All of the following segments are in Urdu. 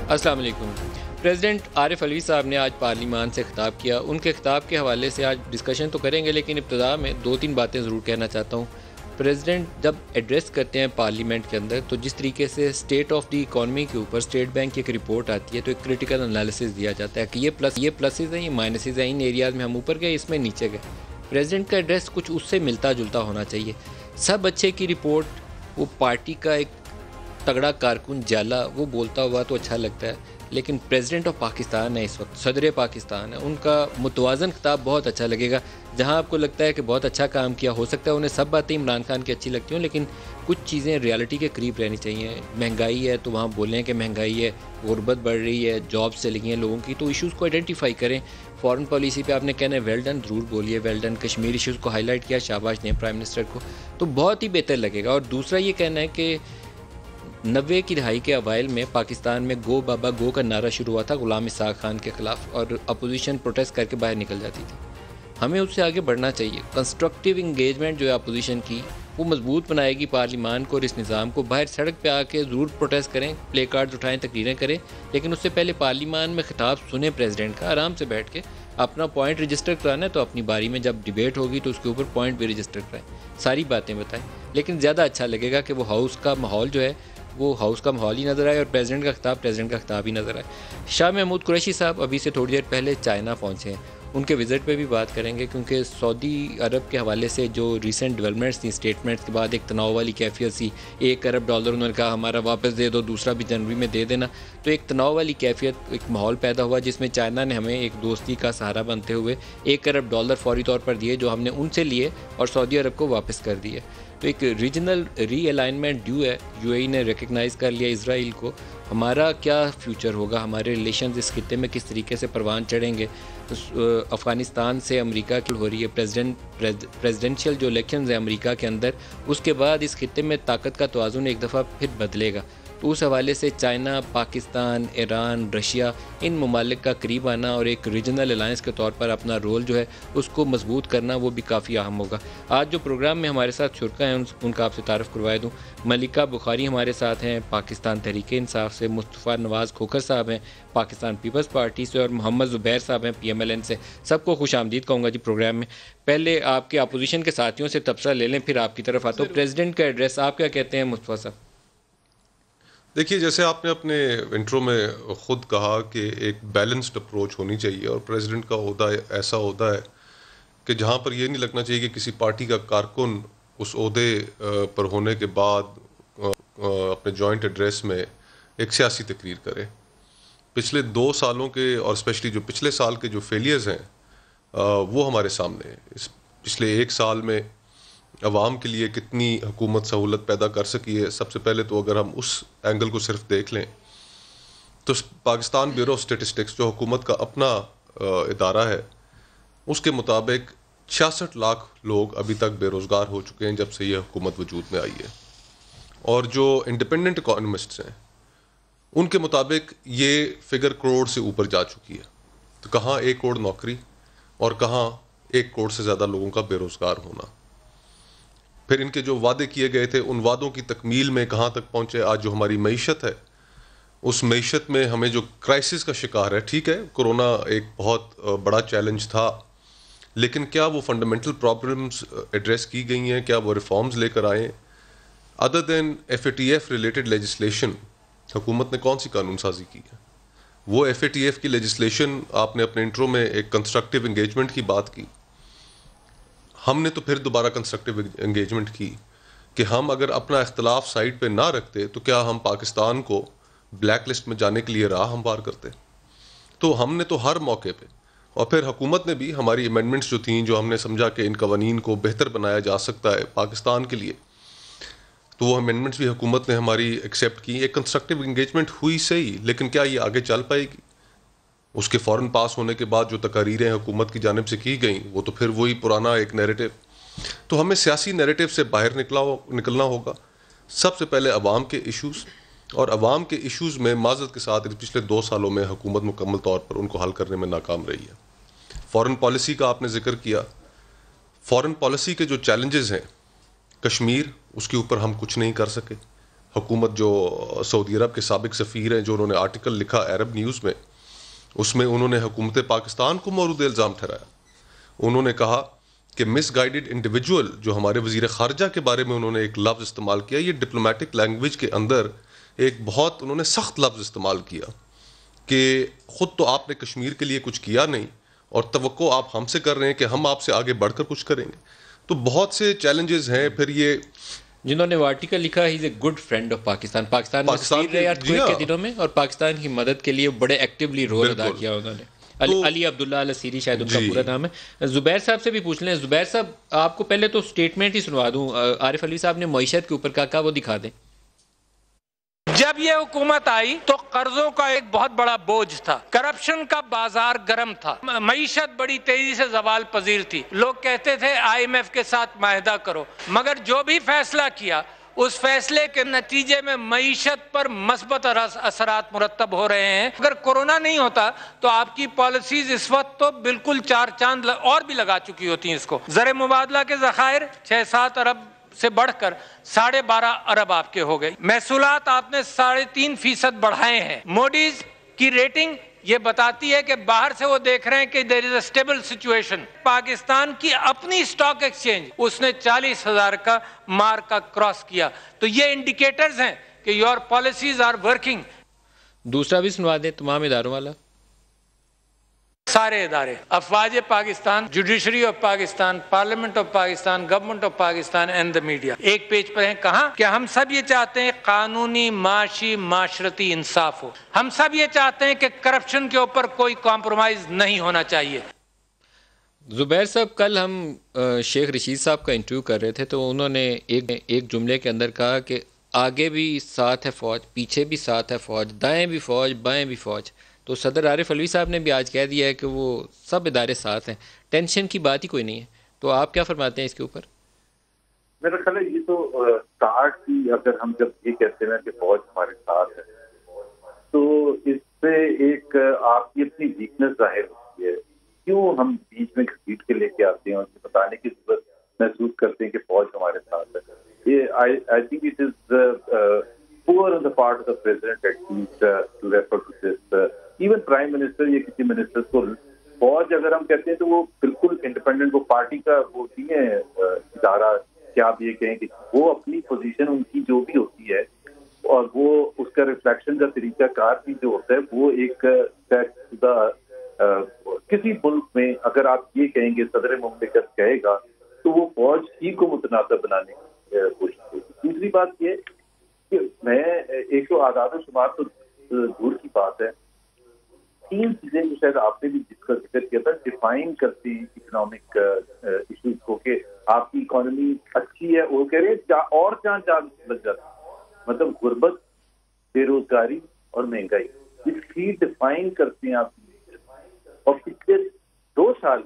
السلام علیکم۔ پریزیڈنٹ عارف علوی صاحب نے آج پارلیمان سے خطاب کیا۔ ان کے خطاب کے حوالے سے آج ڈسکشن تو کریں گے، لیکن ابتدا میں 2-3 باتیں ضرور کہنا چاہتا ہوں۔ پریزیڈنٹ جب ایڈریس کرتے ہیں پارلیمنٹ کے اندر، تو جس طریقے سے اسٹیٹ آف دی اکانومی کے اوپر اسٹیٹ بینک کی ایک رپورٹ آتی ہے، تو ایک کریٹیکل انالیسس دیا جاتا ہے کہ یہ پلسز ہیں، یہ مائنسز ہیں، ان ایریاز میں ہم اوپر گئے، اس میں نیچے گئے۔ پریزیڈنٹ کا ایڈریس کچھ اس سے ملتا جلتا ہونا چاہیے۔ سب اچھے کی رپورٹ، وہ پارٹی کا ایک تگڑا کارکن جالا وہ بولتا ہوا تو اچھا لگتا ہے، لیکن پریزیڈنٹ آف پاکستان ہے، اس وقت صدر پاکستان ہے، ان کا متوازن خطاب بہت اچھا لگے گا۔ جہاں آپ کو لگتا ہے کہ بہت اچھا کام کیا، ہو سکتا ہے انہیں سب باتیں عمران خان کی اچھی لگتی ہوں، لیکن کچھ چیزیں ریالٹی کے قریب رہنی چاہیے۔ مہنگائی ہے تو وہاں بولیں کہ مہنگائی ہے، غربت بڑھ رہی ہے، جابس چلی گئی ہیں لوگوں کی، تو ایشوز کو آئیڈینٹیفائی کریں۔ فارن پالیسی پہ آپ نے کہنا ہے ویل ڈن، ضرور بولیے ویل ڈن۔ کشمیر ایشوز کو ہائی لائٹ کیا، شاباش دیں پرائم منسٹر کو، تو بہت ہی بہتر لگے گا۔ اور دوسرا یہ کہنا ہے کہ 90 کی دہائی کے اوائل میں پاکستان میں گو بابا گو کا نعرہ شروع ہوا تھا غلام اسحاق خان کے خلاف، اور اپوزیشن پروٹیسٹ کر کے باہر نکل جاتی تھی۔ ہمیں اس سے آگے بڑھنا چاہیے۔ کنسٹرکٹیو انگیجمنٹ جو ہے اپوزیشن کی، وہ مضبوط بنائے گی پارلیمان کو اور اس نظام کو۔ باہر سڑک پہ آ کے ضرور پروٹیسٹ کریں، پلے کارڈز اٹھائیں، تقریریں کریں، لیکن اس سے پہلے پارلیمان میں خطاب سنیں پریزیڈنٹ کا، آرام سے بیٹھ کے اپنا پوائنٹ رجسٹر کرانا ہے تو اپنی باری میں جب ڈیبیٹ ہوگی تو اس کے اوپر پوائنٹ بھی رجسٹر کرائیں، ساری باتیں بتائیں۔ لیکن زیادہ اچھا لگے گا کہ وہ ہاؤس کا ماحول جو ہے وہ ہاؤس کا ماحول ہی نظر آئے اور پریزیڈنٹ کا خطاب ہی نظر آئے۔ شاہ محمود قریشی صاحب ابھی سے تھوڑی دیر پہلے چائنا پہنچے ہیں، ان کے وزٹ پہ بھی بات کریں گے، کیونکہ سعودی عرب کے حوالے سے جو ریسنٹ ڈیولپمنٹس تھیں، اسٹیٹمنٹس کے بعد ایک تناؤ والی کیفیت سی، $1 ارب انہوں نے کہا ہمارا واپس دے دو، دوسرا بھی جنوری میں دے دینا، تو ایک تناؤ والی کیفیت، ایک ماحول پیدا ہوا جس میں چائنا نے ہمیں ایک دوستی کا سہارا بنتے ہوئے $1 ارب فوری طور پر دیے، جو ہم نے ان سے لیے اور سعودی عرب کو واپس کر دیے۔ تو ایک ریجنل ری الائنمنٹ ڈیو ہے، یو اے ای نے ریکگنائز کر لیا اسرائیل کو۔ ہمارا کیا فیوچر ہوگا، ہمارے ریلیشنز اس خطے میں کس طریقے سے پروان چڑھیں گے۔ افغانستان سے امریکہ کی ہو رہی ہے پریزیڈنشیل جو الیکشنز ہیں امریکہ کے اندر، اس کے بعد اس خطے میں طاقت کا توازن ایک دفعہ پھر بدلے گا، تو اس حوالے سے چائنا، پاکستان، ایران، رشیا، ان ممالک کا قریب آنا اور ایک ریجنل الائنس کے طور پر اپنا رول جو ہے اس کو مضبوط کرنا، وہ بھی کافی اہم ہوگا۔ آج جو پروگرام میں ہمارے ساتھ شرکا ہیں ان کا آپ سے تعارف کروایا دوں۔ ملکہ بخاری ہمارے ساتھ ہیں پاکستان تحریک انصاف سے، مصطفیٰ نواز کھوکھر صاحب ہیں پاکستان پیپلز پارٹی سے، اور محمد زبیر صاحب ہیں PMLN سے۔ سب کو خوش آمدید کہوں گا جی پروگرام میں۔ پہلے آپ کے اپوزیشن کے ساتھیوں سے تبصرہ لے لیں، پھر آپ کی طرف آتا ہوں۔ پریزیڈنٹ کا ایڈریس آپ کیا کہتے ہیں مصطفیٰ صاحب؟ دیکھیے، جیسے آپ نے اپنے انٹرو میں خود کہا کہ ایک بیلنسڈ اپروچ ہونی چاہیے، اور پریزیڈنٹ کا عہدہ ایسا عہدہ ہے کہ جہاں پر یہ نہیں لگنا چاہیے کہ کسی پارٹی کا کارکن اس عہدے پر ہونے کے بعد اپنے جوائنٹ ایڈریس میں ایک سیاسی تقریر کرے۔ پچھلے 2 سالوں کے اور اسپیشلی جو پچھلے سال کے جو فیلیئرز ہیں وہ ہمارے سامنے ہیں۔ اس پچھلے 1 سال میں عوام کے لیے کتنی حکومت سہولت پیدا کر سکی ہے۔ سب سے پہلے تو اگر ہم اس اینگل کو صرف دیکھ لیں تو پاکستان بیورو آف اسٹیٹسٹکس جو حکومت کا اپنا ادارہ ہے، اس کے مطابق 66 لاکھ لوگ ابھی تک بے روزگار ہو چکے ہیں جب سے یہ حکومت وجود میں آئی ہے، اور جو انڈیپینڈنٹ اکانومسٹس ہیں ان کے مطابق یہ فگر کروڑ سے اوپر جا چکی ہے۔ تو کہاں 1 کروڑ نوکری اور کہاں 1 کروڑ سے زیادہ لوگوں کا بے روزگار ہونا۔ پھر ان کے جو وعدے کیے گئے تھے ان وعدوں کی تکمیل میں کہاں تک پہنچے۔ آج جو ہماری معیشت ہے، اس معیشت میں ہمیں جو کرائسس کا شکار ہے، ٹھیک ہے کورونا ایک بہت بڑا چیلنج تھا، لیکن کیا وہ فنڈامنٹل پرابلمز ایڈریس کی گئی ہیں؟ کیا وہ ریفارمز لے کر آئیں؟ ادر دین FATF ریلیٹڈ لیجسلیشن، حکومت نے کون سی قانون سازی کی ہے؟ وہ FATF کی لیجسلیشن، آپ نے اپنے انٹرو میں ایک کنسٹرکٹیو انگیجمنٹ کی بات کی، ہم نے تو پھر دوبارہ کنسٹرکٹیو انگیجمنٹ کی کہ ہم اگر اپنا اختلاف سائڈ پہ نہ رکھتے تو کیا ہم پاکستان کو بلیک لسٹ میں جانے کے لیے راہ ہموار کرتے؟ تو ہم نے تو ہر موقع پہ، اور پھر حکومت نے بھی ہماری امینڈمنٹس جو تھیں، جو ہم نے سمجھا کہ ان قوانین کو بہتر بنایا جا سکتا ہے پاکستان کے لیے، تو وہ امینڈمنٹس بھی حکومت نے ہماری ایکسیپٹ کی۔ ایک کنسٹرکٹیو انگیجمنٹ ہوئی صحیح، لیکن کیا یہ آگے چل پائے گی؟ اس کے فوراً پاس ہونے کے بعد جو تقاریریں حکومت کی جانب سے کی گئیں وہ تو پھر وہی پرانا ایک نیریٹو۔ تو ہمیں سیاسی نیریٹو سے باہر نکلنا ہوگا۔ سب سے پہلے عوام کے ایشوز، اور عوام کے ایشوز میں معذرت کے ساتھ پچھلے 2 سالوں میں حکومت مکمل طور پر ان کو حل کرنے میں ناکام رہی ہے۔ فارن پالیسی کا آپ نے ذکر کیا۔ فارن پالیسی کے جو چیلنجز ہیں، کشمیر، اس کے اوپر ہم کچھ نہیں کر سکے۔ حکومت جو سعودی عرب کے سابق سفیر ہیں، جو انہوں نے آرٹیکل لکھا عرب نیوز میں، اس میں انہوں نے حکومت پاکستان کو مورد الزام ٹھہرایا. انہوں نے کہا کہ مس گائیڈڈ انڈیویجول، جو ہمارے وزیر خارجہ کے بارے میں انہوں نے ایک لفظ استعمال کیا، یہ ڈپلومیٹک لینگویج کے اندر ایک بہت انہوں نے سخت لفظ استعمال کیا کہ خود تو آپ نے کشمیر کے لیے کچھ کیا نہیں اور توقع آپ ہم سے کر رہے ہیں کہ ہم آپ سے آگے بڑھ کر کچھ کریں گے. تو بہت سے چیلنجز ہیں. پھر یہ جنہوں نے وہ آرٹیکل لکھا he is a good friend of Pakistan میں سفیر رہے ارتھکویک کے دنوں میں، اور پاکستان کی مدد کے لیے بڑے ایکٹیولی رول ادا کیا انہوں نے. علی عبداللہ الاسیری شاید ان کا پورا نام ہے. زبیر صاحب سے بھی پوچھ لیں. زبیر صاحب، آپ کو پہلے تو سٹیٹمنٹ ہی سنوا دوں. عارف علوی صاحب نے معیشت کے اوپر کہا، وہ دکھا دیں. جب یہ حکومت آئی تو قرضوں کا ایک بہت بڑا بوجھ تھا، کرپشن کا بازار گرم تھا، معیشت بڑی تیزی سے زوال پذیر تھی. لوگ کہتے تھے IMF کے ساتھ معاہدہ کرو، مگر جو بھی فیصلہ کیا اس فیصلے کے نتیجے میں معیشت پر مثبت اثرات مرتب ہو رہے ہیں. اگر کورونا نہیں ہوتا تو آپ کی پالیسیز اس وقت تو بالکل چار چاند اور بھی لگا چکی ہوتی ہیں. اس کو زر مبادلہ کے ذخائر 6-7 ارب سے بڑھ کر 12.5 ارب آپ کے ہو گئے. محصولات آپ نے 3.5% بڑھائے ہیں. موڈیز کی ریٹنگ یہ بتاتی ہے کہ باہر سے وہ دیکھ رہے ہیں کہ دیر از اے اسٹیبل سچویشن. پاکستان کی اپنی اسٹاک ایکسچینج اس نے 40,000 کا مارک کا کراس کیا. تو یہ انڈیکیٹرز ہیں کہ یور پالیسیز آر ورکنگ. دوسرا بھی سنوا دیں تمام اداروں والا. سارے ادارے، افواج Pakistan, judiciary of Pakistan, parliament of Pakistan, government of Pakistan and the media ایک پیج پر ہیں. کہاں کہ ہم سب یہ چاہتے ہیں قانونی، معاشی، معاشرتی انصاف ہو. ہم سب یہ چاہتے ہیں کہ کرپشن کے اوپر کوئی کمپرومائز نہیں ہونا چاہیے. زبیر صاحب، کل ہم شیخ رشید صاحب کا انٹرویو کر رہے تھے تو انہوں نے ایک جملے کے اندر کہا کہ آگے بھی ساتھ ہے فوج، پیچھے بھی ساتھ ہے فوج، دائیں بھی فوج، بائیں بھی فوج. تو صدر عارف علوی صاحب نے بھی آج کہہ دیا ہے کہ وہ سب ادارے ساتھ ہیں، ٹینشن کی بات ہی کوئی نہیں ہے. تو آپ کیا فرماتے ہیں اس کے اوپر؟ میرا خیال ہے یہ تو اسٹارٹ کی، اگر ہم جب یہ کہتے ہیں کہ فوج ہمارے ساتھ ہے تو اس سے ایک آپ کی اپنی ویکنس ظاہر ہوتی ہے. کیوں ہم بیچ میں گھسیٹ کے لے کے آتے ہیں اور یہ بتانے کی ضرورت محسوس کرتے ہیں کہ فوج ہمارے ساتھ ہے. یہ I think it is poor on the part of the president at least to refer to this. Even prime minister یا کسی منسٹر کو فوج اگر ہم کہتے ہیں تو وہ بالکل انڈیپینڈنٹ، وہ پارٹی کا وہ نہیں ہے ادارہ کہ آپ یہ کہیں کہ وہ اپنی پوزیشن ان کی جو بھی ہوتی ہے اور وہ اس کا ریفلیکشن کا طریقہ کار بھی جو ہوتا ہے وہ ایک کسی ملک میں اگر آپ یہ کہیں گے صدر مملکت کہے گا تو وہ فوج ہی کو متنازع بنانے کی کوشش ہوگی. دوسری بات یہ کہ میں ایک تو اعداد و شمار تو دور کی بات ہے، 3 چیزیں جو شاید آپ نے بھی جس کا ذکر کیا تھا ڈیفائن کرتے ہیں اکنامک ایشوز کو کہ آپ کی اکانومی اچھی ہے. وہ کہہ رہے ہیں اور جہاں جان لگ جاتا ہے، مطلب غربت، بے روزگاری اور مہنگائی، یہ 3 ڈیفائن کرتے ہیں آپ. اور پچھلے 2 سال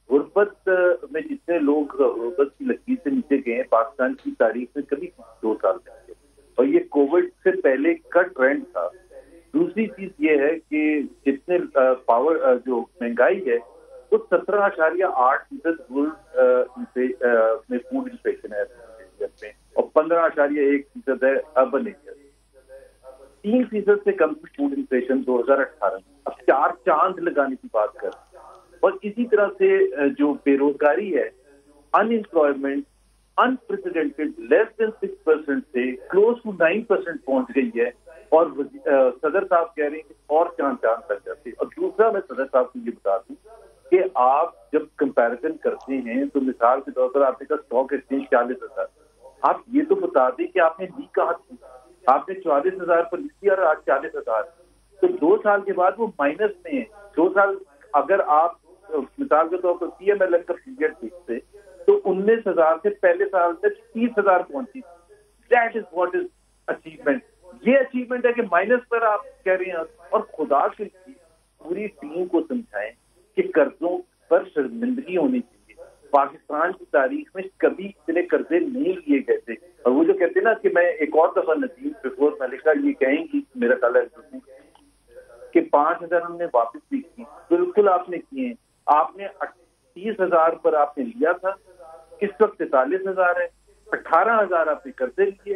غربت میں جتنے لوگ غربت کی لکیر سے نیچے گئے ہیں پاکستان کی تاریخ میں کبھی 2 سال میں، اور یہ کووڈ سے پہلے کا ٹرینڈ تھا. دوسری چیز یہ ہے کہ جتنے پاور جو مہنگائی ہے وہ 17.8% میں فوڈ انفلیشن ہے اور 15.1% ہے اربن ایریا. 3% سے کم کی فوڈ انفلیشن 2018 میں. اب 4 چاند لگانے کی بات کر. اور اسی طرح سے جو بے روزگاری ہے، ان امپلائمنٹ انپریسیڈنٹڈ لیس دین 6% سے کلوز ٹو 9% پہنچ گئی ہے. اور صدر صاحب کہہ رہے ہیں کہ اور چاند تک جاتے. اور دوسرا میں صدر صاحب کو یہ بتا دوں کہ آپ جب کمپیریزن کرتے ہیں تو مثال کے طور پر آپ نے کہا اسٹاک ایکسچینج 40,000، آپ یہ تو بتا دیں کہ آپ نے لی کہاں تھی. آپ نے 44,000 پر لی اور آج 40,000، تو 2 سال کے بعد وہ مائنس میں ہے. 2 سال اگر آپ مثال کے طور پر PMLN کا پیریڈ دیکھتے تو 19,000 سے پہلے سال تک 30,000 پہنچی. That is what is achievement. یہ اچیومنٹ ہے کہ مائنس پر آپ کہہ رہے ہیں. اور خدا کے لیے پوری ٹیم کو سمجھائیں کہ قرضوں پر شرمندگی ہونی چاہیے. پاکستان کی تاریخ میں کبھی اتنے قرضے نہیں لیے گئے تھے. اور وہ جو کہتے ہیں نا کہ میں ایک اور دفعہ ندیم بفور ملکہ یہ کہیں گی میرا خیال ہے کہ 5,000 ہم نے واپس بھی کی، بالکل آپ نے کیے ہیں. آپ نے 30,000 پر آپ نے لیا تھا، اس وقت 43,000 ہے. 18,000 آپ نے قرضے لیے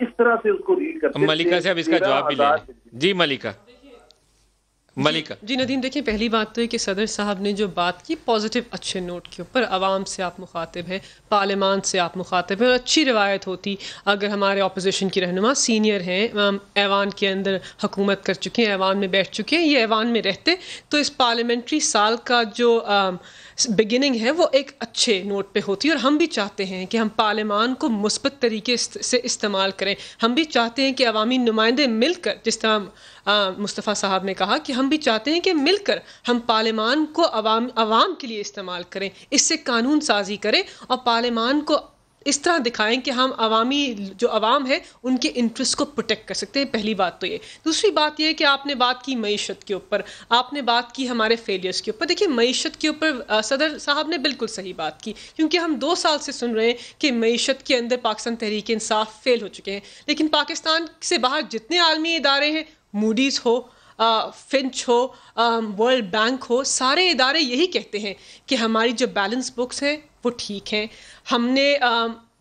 اس طرح سے اس کو ریڈ کرتے ہیں. ملکہ صاحب اس کا جواب بھی لے لیں. جی ملکہ. جی ندیم، دیکھیں پہلی بات تو ہے کہ صدر صاحب نے جو بات کی پازیٹیو اچھے نوٹ کے اوپر، عوام سے آپ مخاطب ہیں، پارلیمان سے آپ مخاطب ہیں، اور اچھی روایت ہوتی اگر ہمارے اپوزیشن کی رہنما سینئر ہیں، ایوان کے اندر حکومت کر چکے ہیں، ایوان میں بیٹھ چکے ہیں، یہ ایوان میں رہتے تو اس پارلیمنٹری سال کا جو بگننگ ہے وہ ایک اچھے نوٹ پہ ہوتی ہے. اور ہم بھی چاہتے ہیں کہ ہم پارلیمان کو مثبت طریقے سے استعمال کریں. ہم بھی چاہتے ہیں کہ عوامی نمائندے مل کر، جس طرح مصطفیٰ صاحب نے کہا کہ ہم بھی چاہتے ہیں کہ مل کر ہم پارلیمان کو عوام کے لیے استعمال کریں، اس سے قانون سازی کریں اور پارلیمان کو اس طرح دکھائیں کہ ہم جو عوام ہے ان کے انٹرسٹ کو پروٹیکٹ کر سکتے ہیں. پہلی بات تو یہ. دوسری بات یہ کہ آپ نے بات کی معیشت کے اوپر، آپ نے بات کی ہمارے فیلیئرز کے اوپر. دیکھیے معیشت کے اوپر صدر صاحب نے بالکل صحیح بات کی، کیونکہ ہم 2 سال سے سن رہے ہیں کہ معیشت کے اندر پاکستان تحریک انصاف فیل ہو چکے ہیں. لیکن پاکستان سے باہر جتنے عالمی ادارے ہیں، موڈیز ہو، فنچ ہو، ورلڈ بینک ہو، سارے ادارے یہی کہتے ہیں کہ ہماری جو بیلنس بکس ہیں وہ ٹھیک ہیں. ہم نے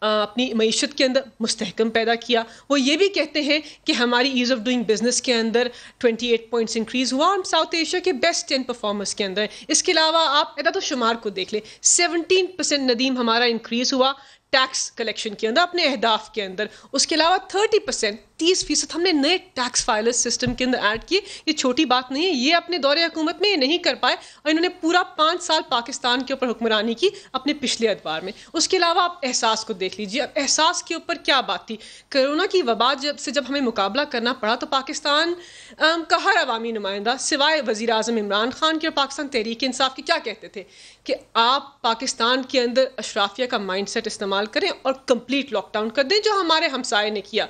اپنی معیشت کے اندر مستحکم پیدا کیا. وہ یہ بھی کہتے ہیں کہ ہماری ایز آف ڈوئنگ بزنس کے اندر 28 پوائنٹس انکریز ہوا، ہم ساؤتھ ایشیا کے بیسٹ 10 پرفارمرز کے اندر. اس کے علاوہ آپ اعداد و شمار کو دیکھ لیں، 17% ندیم ہمارا انکریز ہوا ٹیکس کلیکشن کے اندر، اپنے اہداف کے اندر. اس کے علاوہ 30% ہم نے نئے ٹیکس فائلر سسٹم کے اندر ایڈ کیے. یہ چھوٹی بات نہیں ہے، یہ اپنے دور حکومت میں یہ نہیں کر پائے، اور انہوں نے پورا 5 سال پاکستان کے اوپر حکمرانی کی اپنے پچھلے ادوار میں. اس کے علاوہ آپ احساس کو دیکھ لیجیے. اب احساس کے اوپر کیا بات تھی؟ کرونا کی وبا جب ہمیں مقابلہ کرنا پڑا تو پاکستان کا ہر عوامی نمائندہ سوائے وزیر اعظم عمران خان کے اور پاکستان تحریک انصاف کے کیا کہتے تھے کہ آپ پاکستان کے اندر اشرافیہ کا مائنڈ سیٹ استعمال کریں اور کمپلیٹ لاک ڈاؤن کر دیں، جو ہمارے ہمسائے نے کیا.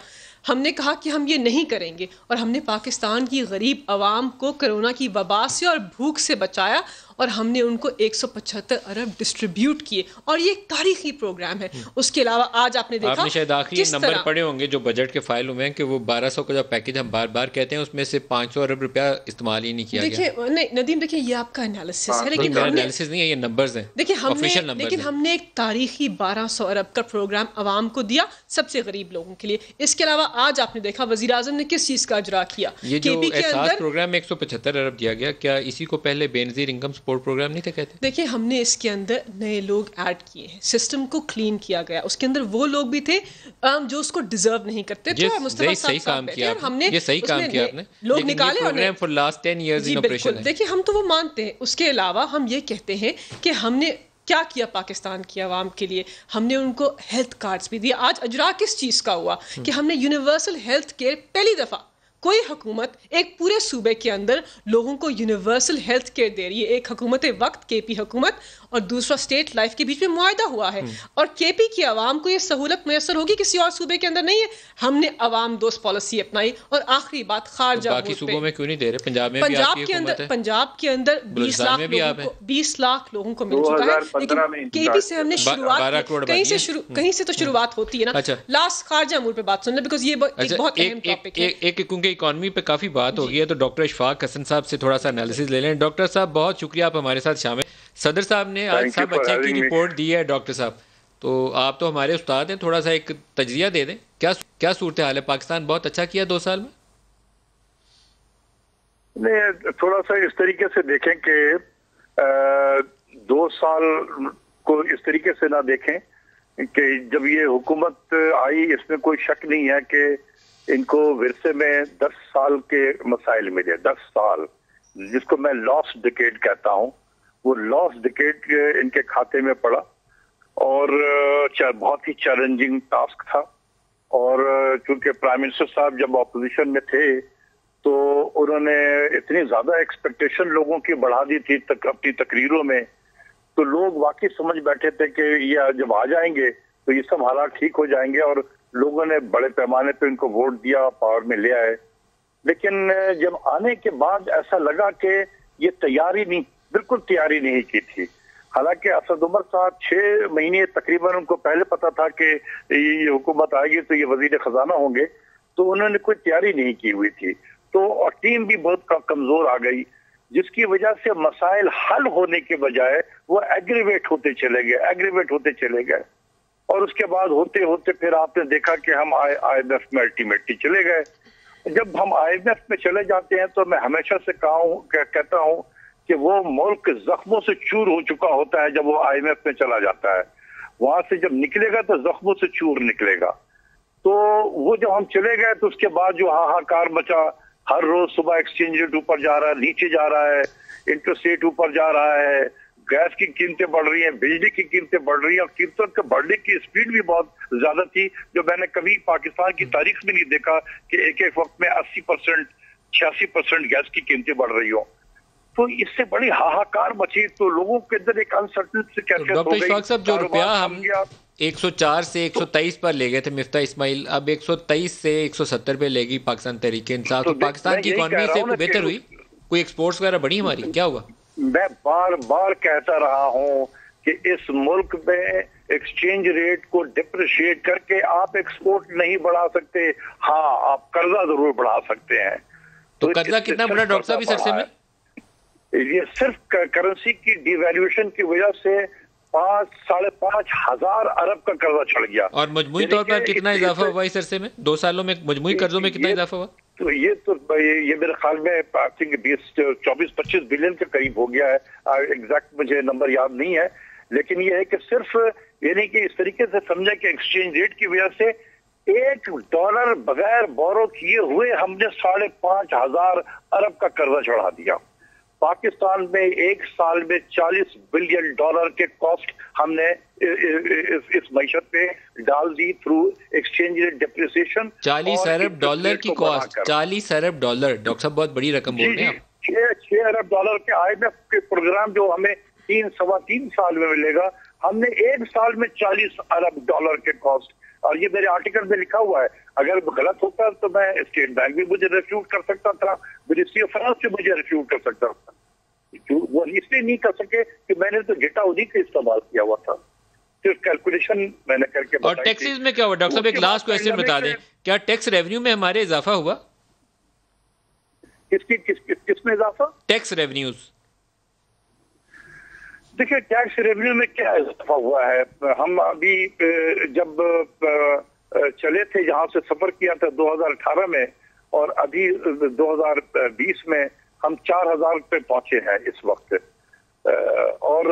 ہم نے کہا کہ ہم یہ نہیں کریں گے، اور ہم نے پاکستان کی غریب عوام کو کرونا کی وبا سے اور بھوک سے بچایا، اور ہم نے ان کو 175 ارب ڈسٹریبیوٹ کیے، اور یہ تاریخی پروگرام ہے. اس کے علاوہ آج آپ نے دیکھا، آپ نے شاید آخری نمبر پڑھے ہوں گے جو بجٹ کے فائل ہوئے ہیں کہ وہ 1200 کا جو پیکج ہم بار بار کہتے ہیں اس میں سے 500 ارب روپیہ استعمال ہی نہیں کیا گیا. دیکھیے نہیں ندیم، دیکھیے یہ آپ کا انالیسس ہے، لیکن انالیسس نہیں ہے، یہ نمبرز ہیں. دیکھیے ہم نے ایک تاریخی 1200 ارب کا پروگرام عوام کو دیا، سب سے غریب لوگوں کے لیے. اس کے علاوہ آج آپ نے دیکھا وزیر اعظم نے کس چیز کا اجرا کیا. یہ جو احساس پروگرام میں 175 ارب دیا گیا، کیا اسی کو پہلے بے نظیر انکم سپورٹ پروگرام نہیں تھا کہتے؟ دیکھیں ہم نے اس کے اندر نئے لوگ ایڈ کیے ہیں، سسٹم کو کلین کیا گیا. اس کے اندر وہ لوگ بھی تھے جو اس کو ڈیزرو نہیں کرتے تھے، اور مصطفیٰ صاحب کام کیا ہم نے یہ صحیح کام کیا آپ نے، لوگ نکالے اور for last 10 years in operation ہے. دیکھیں ہم تو وہ مانتے ہیں. اس کے علاوہ ہم یہ کہتے ہیں کہ ہم نے کیا کیا پاکستان کی عوام کے لیے. ہم نے ان کو ہیلتھ کارڈز بھی دیے. آج اجرا کس چیز کا ہوا کہ ہم نے یونیورسل ہیلتھ کیئر، پہلی دفعہ کوئی حکومت ایک پورے صوبے کے اندر لوگوں کو یونیورسل ہیلتھ کیئر دے رہی ہے. ایک حکومت وقت کے پی حکومت اور دوسرا اسٹیٹ لائف کے بیچ میں معاہدہ ہوا ہے، اور کے پی کی عوام کو یہ سہولت میسر ہوگی، کسی اور صوبے کے اندر نہیں ہے. ہم نے عوام دوست پالیسی اپنائی. اور آخری بات خارجہ، باقی صوبوں میں کیوں نہیں دے رہے؟ پنجاب میں بھی پنجاب کے اندر 20 لاکھ لوگوں کو مل چکا ہے. لیکن کے پی سے ہم نے شروعات کہیں سے تو شروعات ہوتی ہے نا. لاسٹ خارجہ امور پہ بات سن لیں، بیکاز یہ بہت اہم ٹاپک ہے. کیونکہ اکانومی پہ کافی بات ہو گئی ہے تو ڈاکٹر اشفاق حسن صاحب سے تھوڑا سا انالیسز لے لیں. ڈاکٹر صاحب بہت شکریہ آپ ہمارے ساتھ شامل. صدر صاحب نے آج سب بچے کی رپورٹ دی ہے. ڈاکٹر صاحب تو آپ تو ہمارے استاد ہیں، تھوڑا سا ایک تجزیہ دے دیں، کیا صورتحال ہے؟ پاکستان بہت اچھا کیا 2 سال میں؟ نہیں، تھوڑا سا اس طریقے سے دیکھیں کہ 2 سال کو اس طریقے سے نہ دیکھیں کہ جب یہ حکومت آئی اس میں کوئی شک نہیں ہے کہ ان کو ورثے میں 10 سال کے مسائل ملے. 10 سال جس کو میں لاسٹ ڈیکیڈ کہتا ہوں، وہ لاسٹ ڈیکیڈ ان کے کھاتے میں پڑا، اور بہت ہی چیلنجنگ ٹاسک تھا. اور چونکہ پرائم منسٹر صاحب جب اپوزیشن میں تھے تو انہوں نے اتنی زیادہ ایکسپیکٹیشن لوگوں کی بڑھا دی تھی اپنی تقریروں میں، تو لوگ واقعی سمجھ بیٹھے تھے کہ یہ جب آ جائیں گے تو یہ سب حالات ٹھیک ہو جائیں گے، اور لوگوں نے بڑے پیمانے پہ ان کو ووٹ دیا، پاور میں لے آئے. لیکن جب آنے کے بعد ایسا لگا کہ یہ تیاری نہیں، بالکل تیاری نہیں کی تھی. حالانکہ اسد عمر صاحب 6 مہینے تقریباً ان کو پہلے پتا تھا کہ یہ حکومت آئے گی تو یہ وزیر خزانہ ہوں گے، تو انہوں نے کوئی تیاری نہیں کی ہوئی تھی. تو اور ٹیم بھی بہت کمزور آ گئی، جس کی وجہ سے مسائل حل ہونے کے بجائے وہ ایگریویٹ ہوتے چلے گئے. اور اس کے بعد ہوتے ہوتے پھر آپ نے دیکھا کہ ہم IMF میں الٹیمیٹلی چلے گئے. جب ہم IMF میں چلے جاتے ہیں تو میں ہمیشہ سے کہتا ہوں کہ وہ ملک زخموں سے چور ہو چکا ہوتا ہے جب وہ IMF میں چلا جاتا ہے. وہاں سے جب نکلے گا تو زخموں سے چور نکلے گا. تو وہ جب ہم چلے گئے تو اس کے بعد جو ہاہاکار مچا, ہر روز صبح ایکسچینج ریٹ اوپر جا رہا ہے, نیچے جا رہا ہے, انٹرسٹ ریٹ اوپر جا رہا ہے, گیس کی قیمتیں بڑھ رہی ہیں, بجلی کی قیمتیں بڑھ رہی ہیں, اور قیمتوں کے بڑھنے کی اسپیڈ بھی بہت زیادہ تھی جو میں نے کبھی پاکستان کی تاریخ میں نہیں دیکھا کہ ایک وقت میں 80%, 86% گیس کی قیمتیں بڑھ رہی ہوں. تو اس سے بڑی ہاہاکار مچی, تو لوگوں کے اندر ایک انسرٹنٹی کیفیت ہو گئی. ڈاکٹر اشفاق صاحب, جو روپیہ ہم 104 سے 123 پر لے گئے تھے مفتاح اسماعیل, اب 123 سے 170 پہ لے گی پاکستان تحریک انصاف. تو پاکستان کی اکانومی سے بہتر ہوئی, کوئی ایکسپورٹس وغیرہ بڑھی ہماری, کیا ہوا؟ میں بار بار کہتا رہا ہوں کہ اس ملک میں ایکسچینج ریٹ کو ڈپریشیٹ کر کے آپ ایکسپورٹ نہیں بڑھا سکتے. ہاں, آپ قرضہ ضرور بڑھا سکتے ہیں. تو قرضہ کتنا بڑھا ڈاکٹر صاحب اس عرصے میں؟ یہ صرف کرنسی کی ڈی ویلیویشن کی وجہ سے 5,500 ہزار ارب کا قرضہ چڑھ گیا. اور مجموعی طور پر کتنا اضافہ ہوا اس عرصے میں, 2 سالوں میں مجموعی قرضوں میں کتنا اضافہ ہوا؟ تو یہ میرے خیال میں 24-25 بلین کے قریب ہو گیا ہے. ایگزیکٹ مجھے نمبر یاد نہیں ہے, لیکن یہ ہے کہ صرف یعنی کہ اس طریقے سے سمجھا کہ ایکسچینج ریٹ کی وجہ سے $1 بغیر بورو کیے ہوئے ہم نے 5,500 ارب کا قرضہ چڑھا دیا. پاکستان میں ایک سال میں $40 بلین کے کاسٹ ہم نے اس معیشت پہ ڈال دی تھرو ایکسچینج ریٹ ڈپریسیشن. $40 ارب کی کاسٹ, $40 ارب. ڈاکٹر صاحب بہت بڑی رقم بول رہے ہیں. $6 ارب کے IMF کے پروگرام جو ہمیں 3-3.25 سال میں ملے گا, ہم نے ایک سال میں $40 ارب کے کاسٹ. اور یہ میرے آرٹیکل میں لکھا ہوا ہے. اگر غلط ہوتا تو میں اسٹیٹ بینک بھی مجھے ریفیوٹ کر سکتا تھا, منسٹری آف فائنانس سے مجھے ریفیوٹ کر سکتا تھا. وہ اس لیے نہیں کر سکے کہ میں نے تو ڈیٹا انہیں کا استعمال کیا ہوا تھا, صرف کیلکولیشن میں نے کر کے. اور ٹیکسز میں کیا ہوا ڈاکٹر صاحب, ایک لاسٹ کویسچن بتا دیں, کیا ٹیکس ریونیو میں ہمارے اضافہ ہوا؟ کس میں اضافہ؟ Tax revenues. دیکھیے ٹیکس ریونیو میں کیا اضافہ ہوا ہے. ہم ابھی جب چلے تھے جہاں سے سفر کیا تھا 2018 میں, اور ابھی 2020 میں ہم 4,000 پہ پہنچے ہیں اس وقت. اور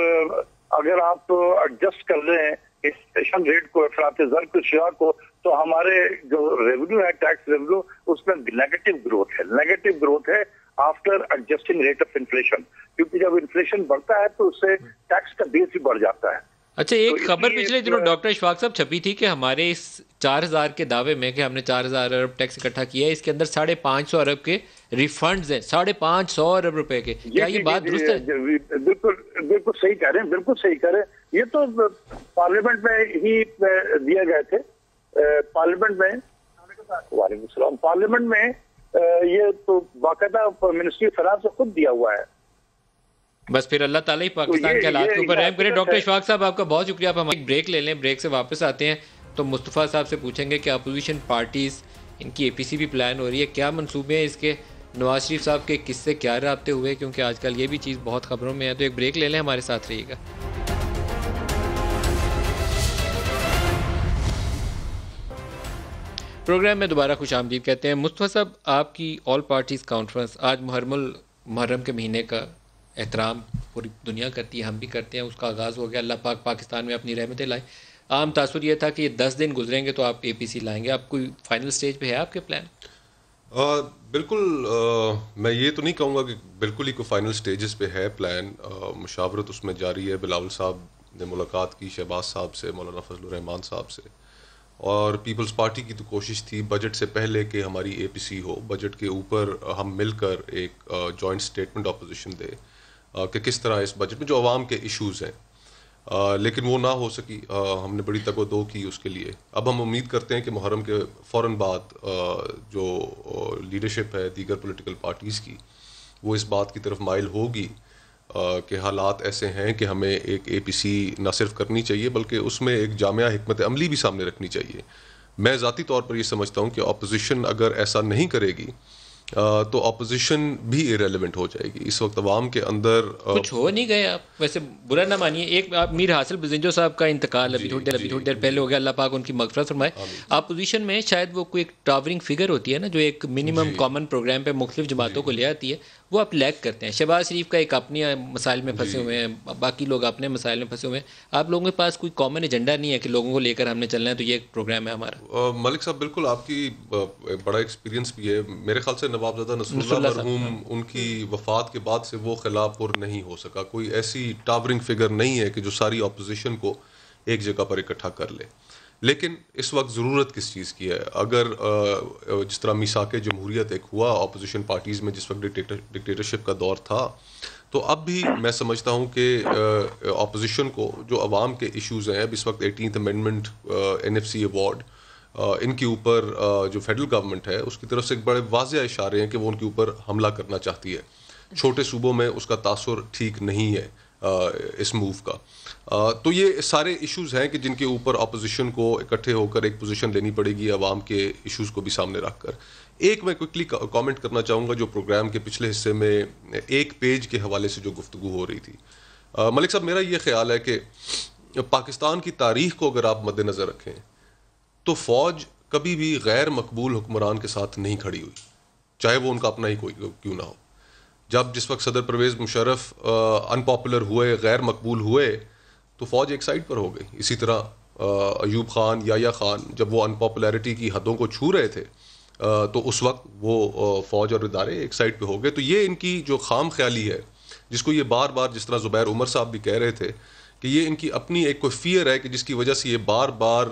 اگر آپ ایڈجسٹ کر لیں انفلیشن ریٹ کو, افراط زر کی شرح کو, تو ہمارے جو ریونیو ہے ٹیکس ریونیو اس میں نیگیٹو گروتھ ہے after adjusting rate of inflation. کیونکہ جب انفلیشن بڑھتا ہے تو اس سے ٹیکس کا بیس بھی بڑھ جاتا ہے. اچھا, ایک خبر پچھلے دنوں ڈاکٹر اشفاق صاحب چھپی تھی کہ ہمارے اس 4,000 کے دعوے میں کہ ہم نے 4,000 ارب ٹیکس اکٹھا کیا ہے, اس کے اندر 550 ارب کے ریفنڈز ہیں, 550 ارب روپے کے. کیا یہ بات درست ہے؟ بالکل صحیح کہہ رہے ہیں, بالکل صحیح کہہ رہے ہیں. یہ تو پارلیمنٹ میں ہی دیے گئے تھے. پارلیمنٹ میں, وعلیکم السلام, پارلیمنٹ میں یہ تو باقاعدہ منسٹری آف فائنانس سے خود دیا ہوا ہے. بس پھر اللہ تعالیٰ ہی پاکستان کے حالات کے اوپر رحم کرے. ڈاکٹر اشفاق صاحب آپ کا بہت شکریہ. آپ ہم ایک بریک لے لیں, بریک سے واپس آتے ہیں تو مصطفیٰ صاحب سے پوچھیں گے کہ اپوزیشن پارٹیز, ان کی APC بھی پلان ہو رہی ہے, کیا منصوبے ہیں اس کے, نواز شریف صاحب کے کس سے کیا رابطے ہوئے, کیونکہ آج کل یہ بھی چیز بہت خبروں میں ہے. تو ایک بریک لے لیں, ہمارے ساتھ رہیے گا. پروگرام میں دوبارہ خوش آمدید کہتے ہیں. مصطفیٰ صاحب, آپ کی آل پارٹیز کانفرنس آج محرم کے مہینے کا احترام پوری دنیا کرتی ہے, ہم بھی کرتے ہیں, اس کا آغاز ہو گیا. اللہ پاک پاکستان میں اپنی رحمتیں لائے. عام تاثر یہ تھا کہ یہ 10 دن گزریں گے تو آپ APC لائیں گے. آپ کوئی فائنل سٹیج پہ ہے آپ کے پلان؟ بالکل, میں یہ تو نہیں کہوں گا کہ بالکل ہی کوئی فائنل سٹیجز پہ ہے پلان. مشاورت اس میں جاری ہے. بلاول صاحب نے ملاقات کی شہباز صاحب سے, مولانا فضل الرحمان صاحب سے, اور پیپلز پارٹی کی تو کوشش تھی بجٹ سے پہلے کہ ہماری APC ہو, بجٹ کے اوپر ہم مل کر ایک جوائنٹ سٹیٹمنٹ اپوزیشن دے کہ کس طرح اس بجٹ میں جو عوام کے ایشوز ہیں, لیکن وہ نہ ہو سکی. ہم نے بڑی تگ و دو کی اس کے لیے. اب ہم امید کرتے ہیں کہ محرم کے فوراً بعد جو لیڈرشپ ہے دیگر پولیٹیکل پارٹیز کی, وہ اس بات کی طرف مائل ہوگی کہ حالات ایسے ہیں کہ ہمیں ایک APC نہ صرف کرنی چاہیے بلکہ اس میں ایک جامع حکمت عملی بھی سامنے رکھنی چاہیے. میں ذاتی طور پر یہ سمجھتا ہوں کہ اپوزیشن اگر ایسا نہیں کرے گی تو اپوزیشن بھی ایریلیونٹ ہو جائے گی. اس وقت عوام کے اندر کچھ ہو نہیں گئے. آپ ویسے برا نہ مانیے, ایک میر حاصل بزنجو صاحب کا انتقال ابھی تھوڑی دیر پہلے ہو گیا, اللہ پاک ان کی مغفرت فرمائے. اپوزیشن میں شاید وہ کوئی ایک ٹاورنگ فگر ہوتی ہے نا, جو ایک منیمم کامن پروگرام پہ مختلف جماعتوں کو لے آتی ہے, وہ آپ لیک کرتے ہیں. شہباز شریف کا ایک اپنی مسائل میں پھنسے ہوئے ہیں, باقی لوگ اپنے مسائل میں پھنسے ہوئے ہیں. آپ لوگوں کے پاس کوئی کامن ایجنڈا نہیں ہے کہ لوگوں کو لے کر ہم نے چلنا ہے تو یہ ایک پروگرام ہے ہمارا. ملک صاحب بالکل آپ کی بڑا ایکسپیرینس بھی ہے. میرے خیال سے نوابزادہ نصر اللہ مرحوم ان کی وفات کے بعد سے وہ خلا پر نہیں ہو سکا. کوئی ایسی ٹاورنگ فگر نہیں ہے کہ جو ساری اپوزیشن کو ایک جگہ پر اکٹھا کر لے. لیکن اس وقت ضرورت کس چیز کی ہے؟ اگر جس طرح میثاق جمہوریت ایک ہوا اپوزیشن پارٹیز میں جس وقت ڈکٹیٹرشپ کا دور تھا, تو اب بھی میں سمجھتا ہوں کہ اپوزیشن کو جو عوام کے ایشوز ہیں, اب اس وقت 18th امینڈمنٹ, NFC ایوارڈ, ان کے اوپر جو فیڈرل گورنمنٹ ہے اس کی طرف سے ایک بڑے واضح اشارے ہیں کہ وہ ان کے اوپر حملہ کرنا چاہتی ہے. چھوٹے صوبوں میں اس کا تاثر ٹھیک نہیں ہے اس موو کا. تو یہ سارے ایشوز ہیں کہ جن کے اوپر اپوزیشن کو اکٹھے ہو کر ایک پوزیشن لینی پڑے گی عوام کے ایشوز کو بھی سامنے رکھ کر. ایک میں کوئکلی کامنٹ کرنا چاہوں گا جو پروگرام کے پچھلے حصے میں ایک پیج کے حوالے سے جو گفتگو ہو رہی تھی. ملک صاحب, میرا یہ خیال ہے کہ پاکستان کی تاریخ کو اگر آپ مد نظر رکھیں تو فوج کبھی بھی غیر مقبول حکمران کے ساتھ نہیں کھڑی ہوئی, چاہے وہ ان کا اپنا ہی کوئی کیوں نہ ہو. جس وقت صدر پرویز مشرف انپاپولر ہوئے, غیر مقبول ہوئے, تو فوج ایک سائڈ پر ہو گئی. اسی طرح ایوب خان, یحییٰ خان جب وہ انپاپولیرٹی کی حدوں کو چھو رہے تھے تو اس وقت وہ فوج اور ادارے ایک سائڈ پہ ہو گئے. تو یہ ان کی جو خام خیالی ہے, جس کو یہ بار بار, جس طرح زبیر عمر صاحب بھی کہہ رہے تھے کہ یہ ان کی اپنی ایک کوئی فیئر ہے کہ جس کی وجہ سے یہ بار بار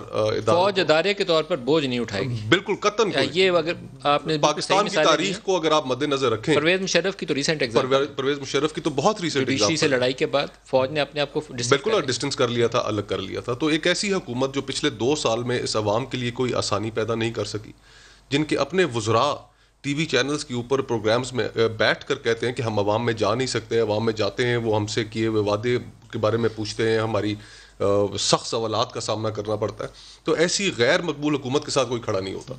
فوج ادارے کے طور پر بوجھ نہیں اٹھائے گی. بالکل قطعاً. یہ اگر آپ نے پاکستان کی تاریخ کو اگر آپ مد نظر رکھیں, پرویز مشرف کی تو ریسنٹ ایگزامپل, پرویز مشرف کی تو بہت ریسنٹ ایگزامپل سے لڑائی کے بعد فوج نے اپنے آپ کو بالکل ڈسٹنس کر لیا تھا, الگ کر لیا تھا. تو ایک ایسی حکومت جو پچھلے 2 سال میں اس عوام کے لیے کوئی آسانی پیدا نہیں کر سکی, جن کے اپنے وزراء ٹی وی چینلز کے اوپر پروگرامز میں بیٹھ کر کہتے ہیں کہ ہم عوام میں جا نہیں سکتے, عوام میں جاتے ہیں وہ ہم سے کیے ہوئے وعدے کے بارے میں پوچھتے ہیں, ہماری سخت سوالات کا سامنا کرنا پڑتا ہے. تو ایسی غیر مقبول حکومت کے ساتھ کوئی کھڑا نہیں ہوتا.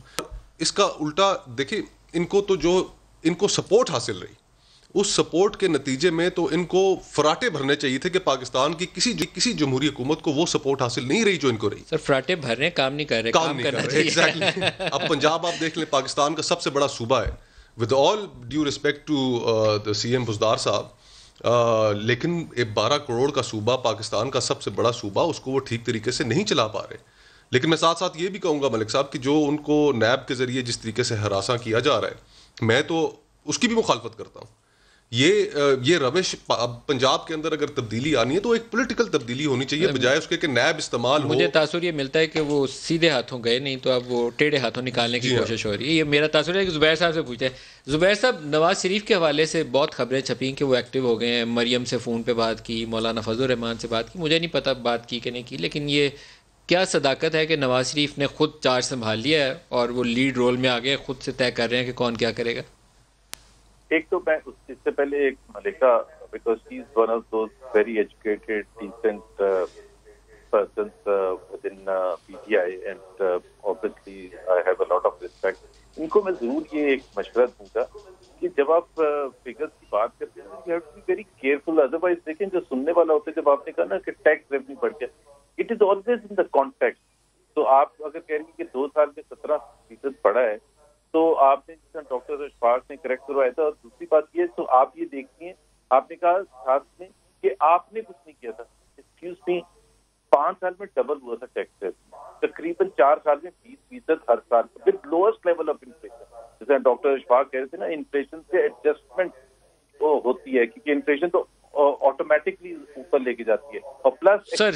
اس کا الٹا دیکھیں, ان کو تو جو ان کو سپورٹ حاصل رہی, اس سپورٹ کے نتیجے میں تو ان کو فراٹے بھرنے چاہیے تھے کہ پاکستان کی کسی جمہوری حکومت کو وہ سپورٹ حاصل نہیں رہی جو ان کو رہی. سر فراٹے بھرنے کام نہیں کر رہے, کام کرنا چاہیے. ایگزیکٹلی. اب پنجاب آپ دیکھ لیں, پاکستان کا سب سے بڑا صوبہ ہے, with all due respect to the CM Buzdar صاحب, لیکن 12 کروڑ کا صوبہ, پاکستان کا سب سے بڑا صوبہ, اس کو وہ ٹھیک طریقے سے نہیں چلا پا رہے. لیکن میں ساتھ ساتھ یہ بھی کہوں گا ملک صاحب کہ جو ان کو نیب کے ذریعے جس طریقے سے ہراساں کیا جا رہا ہے, میں تو اس کی بھی مخالفت کرتا ہوں. یہ روش, اب پنجاب کے اندر اگر تبدیلی آنی ہے تو ایک پولیٹیکل تبدیلی ہونی چاہیے, بجائے اس کے کہ نیب استعمال ہو. مجھے تاثر یہ ملتا ہے کہ وہ سیدھے ہاتھوں گئے نہیں, تو اب وہ ٹیڑھے ہاتھوں نکالنے کی کوشش ہو رہی ہے. یہ میرا تاثر ہے کہ زبیر صاحب سے پوچھتے ہیں. زبیر صاحب, نواز شریف کے حوالے سے بہت خبریں چھپیں کہ وہ ایکٹیو ہو گئے ہیں, مریم سے فون پہ بات کی, مولانا فضل الرحمان سے بات کی, مجھے نہیں پتا بات کی کہ نہیں کی, لیکن یہ کیا صداقت ہے کہ نواز شریف نے خود چارج سنبھال لیا ہے اور وہ لیڈ رول میں آ گئے, خود سے طے کر رہے ہیں کہ کون کیا کرے گا؟ ایک تو میں اس سے پہلے ایک Maleeka, because she is one of those very educated decent persons within PTI, and obviously I have a lot of respect. ان کو میں ضرور یہ ایک مشورہ دوں گا کہ جب آپ فگرز کی بات کرتے ہیں, you have to be very careful, otherwise دیکھیں جو سننے والا ہوتا ہے, جب آپ نے کہا نا کہ ٹیکس ریونیو بڑھ گیا, it is always in the context. تو آپ اگر کہہ رہی ہیں کہ 2 سال میں 17% بڑھا ہے, تو آپ نے جس طرح ڈاکٹر اشفاق نے کریکٹ کروایا تھا. اور دوسری بات یہ, تو آپ یہ دیکھتی ہیں, آپ نے کہا ساتھ میں کہ آپ نے کچھ نہیں کیا تھا. ایکسکیوز می, 5 سال میں ڈبل ہوا تھا ٹیکس ریٹ, تقریباً 4 سال میں 20% ہر سال, with lowest level of inflation. جیسے ڈاکٹر اشفاق کہہ رہے تھے نا, انفلیشن سے ایڈجسٹمنٹ ہوتی ہے, کیونکہ انفلیشن تو آٹومیٹکلی اوپر لے کے جاتی ہے. اور پلس سر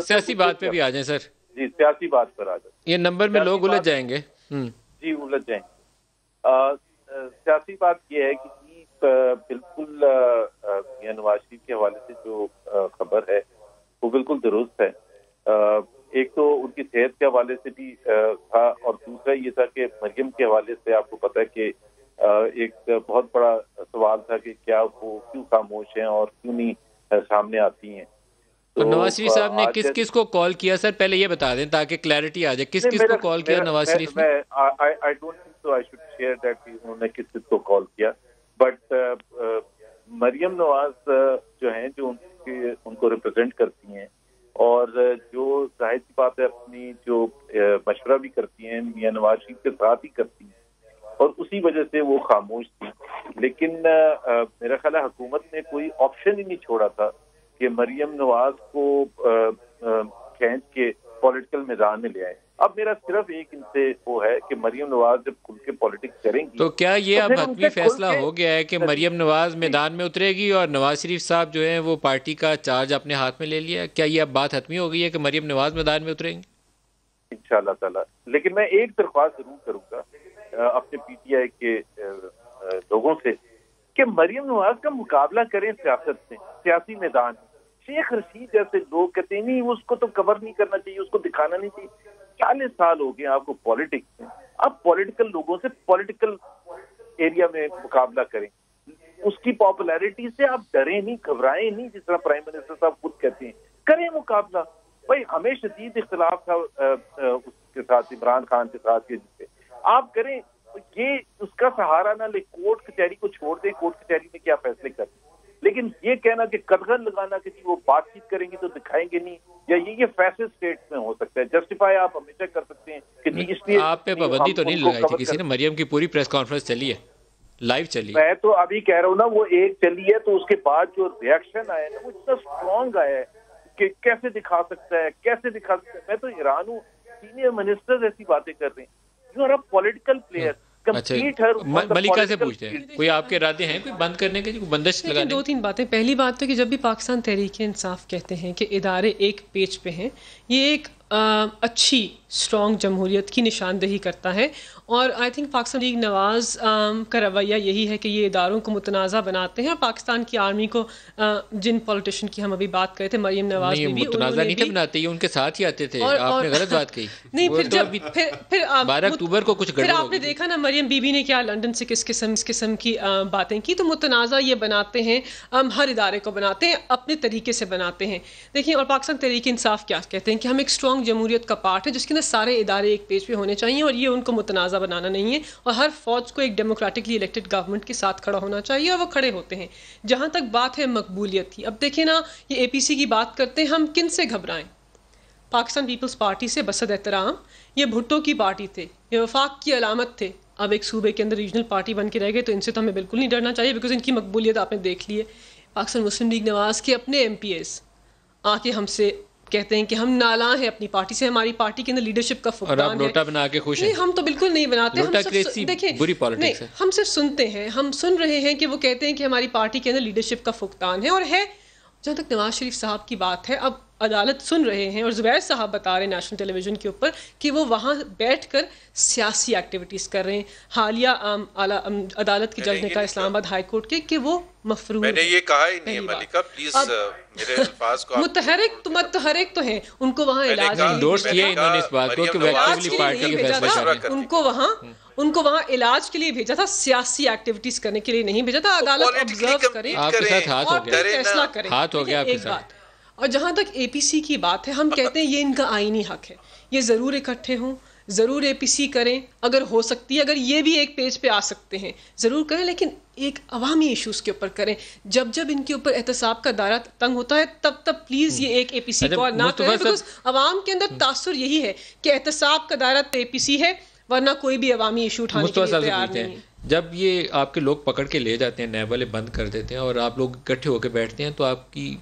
سیاسی بات پہ بھی آ جائیں. سر جی, سیاسی بات پر آ جائیں. یہ نمبر میں لوگ الجھ جائیں گے. جی الجھ جائیں گے. سیاسی بات یہ ہے کہ بالکل نواز شریف کے حوالے سے جو خبر ہے وہ بالکل درست ہے. ایک تو ان کی صحت کے حوالے سے بھی تھا, اور دوسرا یہ تھا کہ مریم کے حوالے سے آپ کو پتا ہے کہ ایک بہت بڑا سوال تھا کہ کیا وہ کیوں خاموش ہیں اور کیوں نہیں سامنے آتی ہیں. اور نواز شریف صاحب نے کس کس کو کال کیا سر، پہلے یہ بتا دیں تاکہ کلیئرٹی آ جائے، کس کس کو کال کیا نواز شریف نے؟ I don't think so I should share that انہوں نے کس کس کو کال کیا، بٹ مریم نواز جو ہیں جو ان کو ریپرزینٹ کرتی ہیں اور جو ظاہر سی بات ہے اپنی جو مشورہ بھی کرتی ہیں میاں نواز شریف کے ساتھ ہی کرتی ہیں اور اسی وجہ سے وہ خاموش تھی. لیکن میرا خیال ہے حکومت نے کوئی آپشن ہی نہیں چھوڑا تھا کہ مریم نواز کو کھینچ کے پولیٹیکل میدان میں لے آئے. اب میرا صرف ایک ان سے وہ ہے کہ مریم نواز جب کھل کے پولیٹکس کریں گی تو کیا یہ اب حتمی فیصلہ ہو گیا ہے کہ مریم نواز میدان میں اترے گی اور نواز شریف صاحب جو ہیں وہ پارٹی کا چارج اپنے ہاتھ میں لے لیا؟ کیا یہ اب بات حتمی ہو گئی ہے کہ مریم نواز میدان میں اتریں گی؟ انشاءاللہ تعالی. لیکن میں ایک درخواست ضرور کروں گا اپنے پی ٹی آئی کے لوگوں سے کہ مریم نواز کا مقابلہ کریں سیاست سے، سیاسی میدان میں. شیخ رشید جیسے لوگ کہتے ہیں نہیں اس کو تو کور نہیں کرنا چاہیے، اس کو دکھانا نہیں چاہیے. 40 سال ہو گئے آپ کو پالیٹکس میں، آپ پولیٹیکل لوگوں سے پولیٹیکل ایریا میں مقابلہ کریں. اس کی پاپولیرٹی سے آپ ڈریں نہیں، گھبرائیں نہیں، جس طرح پرائم منسٹر صاحب خود کہتے ہیں. کریں مقابلہ. بھائی ہمیں شدید اختلاف تھا اس کے ساتھ، عمران خان کے ساتھ، جس سے آپ کریں. یہ اس کا سہارا نہ لے، کورٹ کچہری کو چھوڑ دیں، کورٹ کچہری میں کیا فیصلے کریں. لیکن یہ کہنا کہ قدغن لگانا کہ وہ بات چیت کریں گے تو دکھائیں گے نہیں، یا یہ فیصل اسٹیٹ میں ہو سکتا ہے. جسٹیفائی آپ ہمیشہ کر سکتے ہیں کہ جی اس لیے آپ پہ پابندی تو نہیں لگائی تھی کسی نے؟ مریم کی پوری پریس کانفرنس چلی ہے، لائیو چلی ہے. میں تو ابھی کہہ رہا ہوں نا وہ ایک چلی ہے تو اس کے بعد جو ریئیکشن آیا نا وہ اتنا اسٹرانگ آیا ہے کہ کیسے دکھا سکتا ہے، کیسے دکھا سکتا ہے. میں تو حیران ہوں، سینئر منسٹر ایسی باتیں کر رہے ہیں. You are a political player. Maleeka سے پوچھتے ہیں کوئی آپ کے ارادے ہیں کوئی بند کرنے کے، کوئی بندش لگانے؟ 2-3 باتیں. پہلی بات تو کہ جب بھی پاکستان تحریک انصاف کہتے ہیں کہ ادارے ایک پیج پہ ہیں، یہ ایک اچھی اسٹرانگ جمہوریت کی نشاندہی کرتا ہے. اور آئی تھنک پاکستان لیگ نواز کا رویہ یہی ہے کہ یہ اداروں کو متنازع بناتے ہیں. اور پاکستان کی آرمی کو جن پولیٹیشین کی ہم ابھی بات کرے تھے، مریم نواز بھی متنازع نہیں تھے بناتے، یہ ان کے ساتھ ہی آتے تھے. آپ نے غلط بات کہی. نہیں پھر 12 اکتوبر کو کچھ پھر آپ نے دیکھا نا مریم بی بی نے کیا لنڈن سے کس قسم کی باتیں کی. تو متنازع یہ بناتے ہیں، ہر ادارے کو بناتے ہیں، اپنے طریقے سے بناتے ہیں. دیکھیں اور پاکستان تحریک انصاف کیا کہتے ہیں کہ ہم ایک اسٹرانگ جمہوریت کا پارٹ ہے جس کے اندر سارے ادارے ایک پیج پہ ہونے چاہیے، اور یہ ان کو متنازع بنانا نہیں ہے. اور ہر فوج کو ایک ڈیموکریٹکلی الیکٹڈ گورنمنٹ کے ساتھ کھڑا ہونا چاہیے، اور وہ کھڑے ہوتے ہیں. جہاں تک بات ہے مقبولیت کی، اب دیکھیں نا یہ اے پی سی کی بات کرتے ہیں، ہم کن سے گھبرائیں؟ پاکستان پیپلز پارٹی سے بصد احترام، یہ بھٹو کی پارٹی تھے، یہ وفاق کی علامت تھے. اب ایک صوبے کے اندر ریجنل پارٹی بن کے رہ گئے، تو ان سے تو ہمیں بالکل نہیں ڈرنا چاہیے، بیکاز ان کی مقبولیت آپ نے دیکھ لی ہے. پاکستان مسلم لیگ نواز کے اپنے ایم پی ایز آ کے ہم سے کہتے ہیں کہ ہم نالاں ہیں اپنی پارٹی سے، ہماری پارٹی کے اندر لیڈرشپ کا فقدان ہے. اور آپ نوٹا بنا کے خوش ہیں؟ نہیں، ہم تو بالکل نہیں بناتے. دیکھیں ہم صرف سنتے ہیں، ہم سن رہے ہیں کہ وہ کہتے ہیں کہ ہماری پارٹی کے اندر لیڈرشپ کا فقدان ہے. اور ہے جہاں تک نواز شریف صاحب کی بات ہے، اب عدالت سن رہے ہیں اور زبیر صاحب بتا رہے ہیں نیشنل ٹیلی ویژن کے اوپر کہ وہ وہاں بیٹھ کر سیاسی ایکٹیویٹیز کر رہے ہیں. حالیہ عدالت کے جج نے کہا اسلام آباد ہائی کورٹ کے کہ وہ مفرور. میں نے یہ کہا ہی نہیں ہے ملکہ، پلیز میرے الفاظ کو متحرک تو ہیں، ان کو وہاں علاج انڈورس کیا انہوں نے اس بات کو کہ وہ ایکٹیولی پارٹی کے فیصلے کر رہے ہیں. ان کو وہاں علاج کے لیے بھیجا تھا، سیاسی ایکٹیویٹیز کرنے کے لیے نہیں بھیجا تھا. عدالت آبزرو کرے آپ کے ساتھ ہاتھ ہو گیا، فیصلہ کرے. ہاتھ ہو گیا آپ کے ساتھ. اور جہاں تک اے پی سی کی بات ہے، ہم کہتے ہیں یہ ان کا آئینی حق ہے، یہ ضرور اکٹھے ہوں، ضرور اے پی سی کریں، اگر ہو سکتی ہے، اگر یہ بھی ایک پیج پہ آ سکتے ہیں ضرور کریں، لیکن ایک عوامی ایشوز کے اوپر کریں. جب ان کے اوپر احتساب کا دائرہ تنگ ہوتا ہے تب پلیز یہ ایک اے پی سی کو نہ کریں، بیکاز عوام کے اندر تاثر یہی ہے کہ احتساب کا دائرہ اے پی سی ہے، ورنہ کوئی بھی عوامی ایشو اٹھانے کے لیے تیار نہیں ہے. جب یہ آپ کے لوگ پکڑ کے لے جاتے ہیں، نیب والے بند کر دیتے ہیں اور آپ لوگ اکٹھے ہو کے بیٹھتے ہیں، تو آپ کی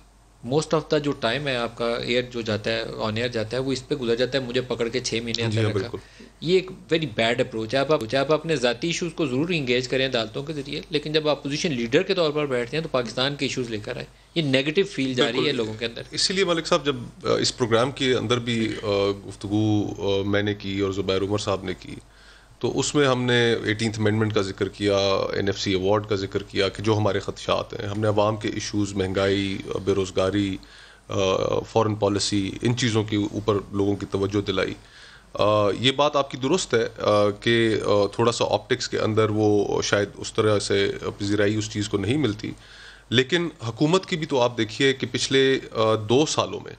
موسٹ آف دا جو ٹائم ہے آپ کا ایئر جو جاتا ہے، آن ایئر جاتا ہے، وہ اس پہ گزر جاتا ہے مجھے پکڑ کے 6 مہینے اندر رکھا. یہ ایک ویری بیڈ اپروچ ہے. آپ اپنے ذاتی ایشوز کو ضرور انگیج کریں عدالتوں کے ذریعے، لیکن جب آپ اپوزیشن لیڈر کے طور پر بیٹھتے ہیں تو پاکستان کے ایشوز لے کر آئے. یہ نیگیٹو فیل جاری ہے لوگوں کے اندر. اسی لیے ملک صاحب جب اس پروگرام کے اندر بھی گفتگو میں نے کی اور زبیر عمر صاحب نے کی، تو اس میں ہم نے 18th امینڈمنٹ کا ذکر کیا، NFC ایوارڈ کا ذکر کیا کہ جو ہمارے خدشات ہیں، ہم نے عوام کے ایشوز، مہنگائی، بے روزگاری، فارن پالیسی، ان چیزوں کے اوپر لوگوں کی توجہ دلائی. یہ بات آپ کی درست ہے کہ تھوڑا سا آپٹکس کے اندر وہ شاید اس طرح سے پذیرائی اس چیز کو نہیں ملتی، لیکن حکومت کی بھی تو آپ دیکھیے کہ پچھلے 2 سالوں میں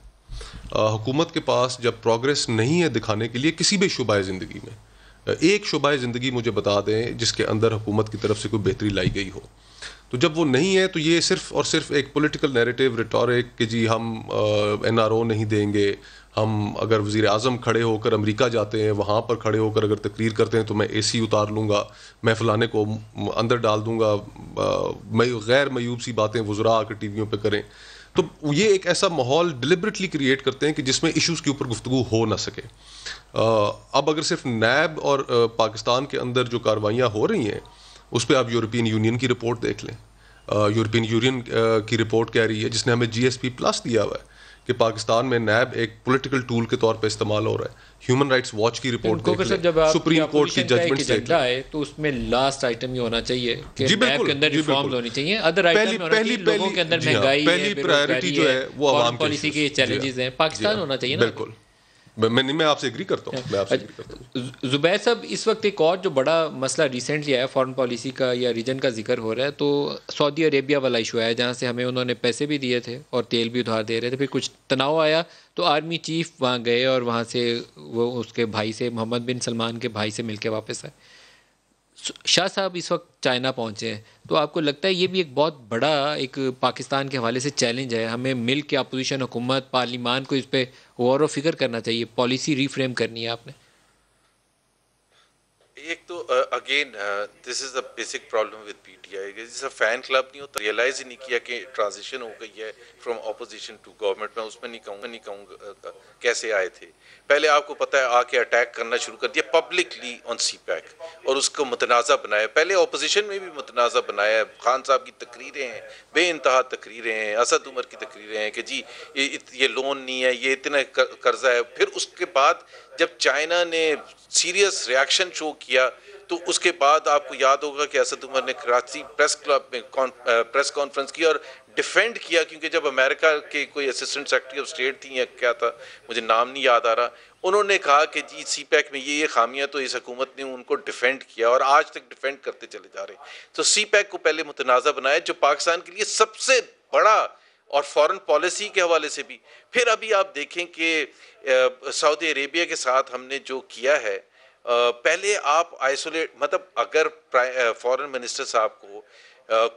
حکومت کے پاس جب پروگریس نہیں ہے دکھانے کے لیے کسی بھی شعبۂ زندگی میں، ایک شعبۂ زندگی مجھے بتا دیں جس کے اندر حکومت کی طرف سے کوئی بہتری لائی گئی ہو، تو جب وہ نہیں ہے تو یہ صرف اور صرف ایک پولیٹیکل نیریٹو ریٹورک کہ جی ہم NRO نہیں دیں گے، ہم اگر وزیر اعظم کھڑے ہو کر امریکہ جاتے ہیں وہاں پر کھڑے ہو کر اگر تقریر کرتے ہیں تو میں AC اتار لوں گا، میں فلانے کو اندر ڈال دوں گا، غیر معیوب سی باتیں وزراء آ کر ٹی ویوں پہ کریں، تو یہ ایک ایسا ماحول ڈیلیبریٹلی کریٹ کرتے ہیں کہ جس میں ایشوز کے اوپر گفتگو ہو نہ سکے. اب اگر صرف نیب اور پاکستان کے اندر جو کارروائیاں ہو رہی ہیں اس پہ آپ یورپین یونین کی رپورٹ دیکھ لیں. یورپین یونین کی رپورٹ کہہ رہی ہے جس نے ہمیں GSP+ دیا ہوا ہے کہ پاکستان میں نیب ایک پولیٹیکل ٹول کے طور پہ استعمال ہو رہا ہے. ہیومن رائٹس واچ کی رپورٹ دیکھ لیں، سپریم کورٹ کی ججمنٹ دیکھ لیں، تو اس میں لاسٹ آئٹم یہ ہونا چاہیے کہ نیب کے اندر ریفارمز ہونی چاہیے. ادر آئٹم ہونا چاہیے لوگوں کے اندر مہنگائی ہے، پہلی پرائیورٹی جو ہے وہ عوام پالیسی کے چیلنجز ہیں، پاکستان ہونا چاہیے نا. بالکل میں آپ سے ایگری کرتا ہوں. زبیر صاحب، اس وقت ایک اور جو بڑا مسئلہ ریسنٹلی آیا فارن پالیسی کا یا ریجن کا ذکر ہو رہا ہے، تو سعودی عربیہ والا ایشو آیا جہاں سے ہمیں انہوں نے پیسے بھی دیے تھے اور تیل بھی ادھار دے رہے تھے. پھر کچھ تناؤ آیا تو آرمی چیف وہاں گئے اور وہاں سے وہ اس کے بھائی سے، محمد بن سلمان کے بھائی سے مل کے واپس آئے. شاہ صاحب اس وقت چائنا پہنچے ہیں، تو آپ کو لگتا ہے یہ بھی ایک بہت بڑا ایک پاکستان کے حوالے سے چیلنج ہے؟ ہمیں مل کے اپوزیشن، حکومت، پارلیمان کو اس پہ غور و فکر کرنا چاہیے، پالیسی ریفریم کرنی ہے آپ نے. ایک تو again this is the basic problem with PTI، جیسا فین کلب نہیں ہوتا، ریئلائز ہی نہیں کیا کہ ٹرانزیشن ہو گئی ہے فرام اپوزیشن ٹو گورنمنٹ. میں اس میں نہیں کہوں گا کیسے آئے تھے. پہلے آپ کو پتہ ہے آ کے اٹیک کرنا شروع کر دیا پبلکلی آن CPAC اور اس کو متنازع بنایا. پہلے اپوزیشن میں بھی متنازع بنایا ہے. خان صاحب کی تقریریں ہیں، بے انتہا تقریریں ہیں، اسد عمر کی تقریریں ہیں کہ جی یہ لون نہیں ہے، یہ اتنا قرضہ ہے. پھر اس کے بعد جب چائنا نے سیریس ریاکشن شو کیا تو اس کے بعد آپ کو یاد ہوگا کہ اسد عمر نے کراچی پریس کلب میں پریس کانفرنس کی اور ڈیفینڈ کیا، کیونکہ جب امریکہ کے کوئی اسسٹنٹ سیکرٹری آف اسٹیٹ تھیں یا کیا تھا مجھے نام نہیں یاد آ رہا، انہوں نے کہا کہ جی CPAC میں یہ خامیاں، تو اس حکومت نے ان کو ڈیفینڈ کیا اور آج تک ڈیفینڈ کرتے چلے جا رہے ہیں. تو CPAC کو پہلے متنازع بنایا جو پاکستان کے لیے سب سے بڑا، اور فورن پالیسی کے حوالے سے بھی. پھر ابھی آپ دیکھیں کہ سعودی عربیہ کے ساتھ ہم نے جو کیا ہے، پہلے آپ آئسولیٹ، مطلب اگر فورن منسٹر صاحب کو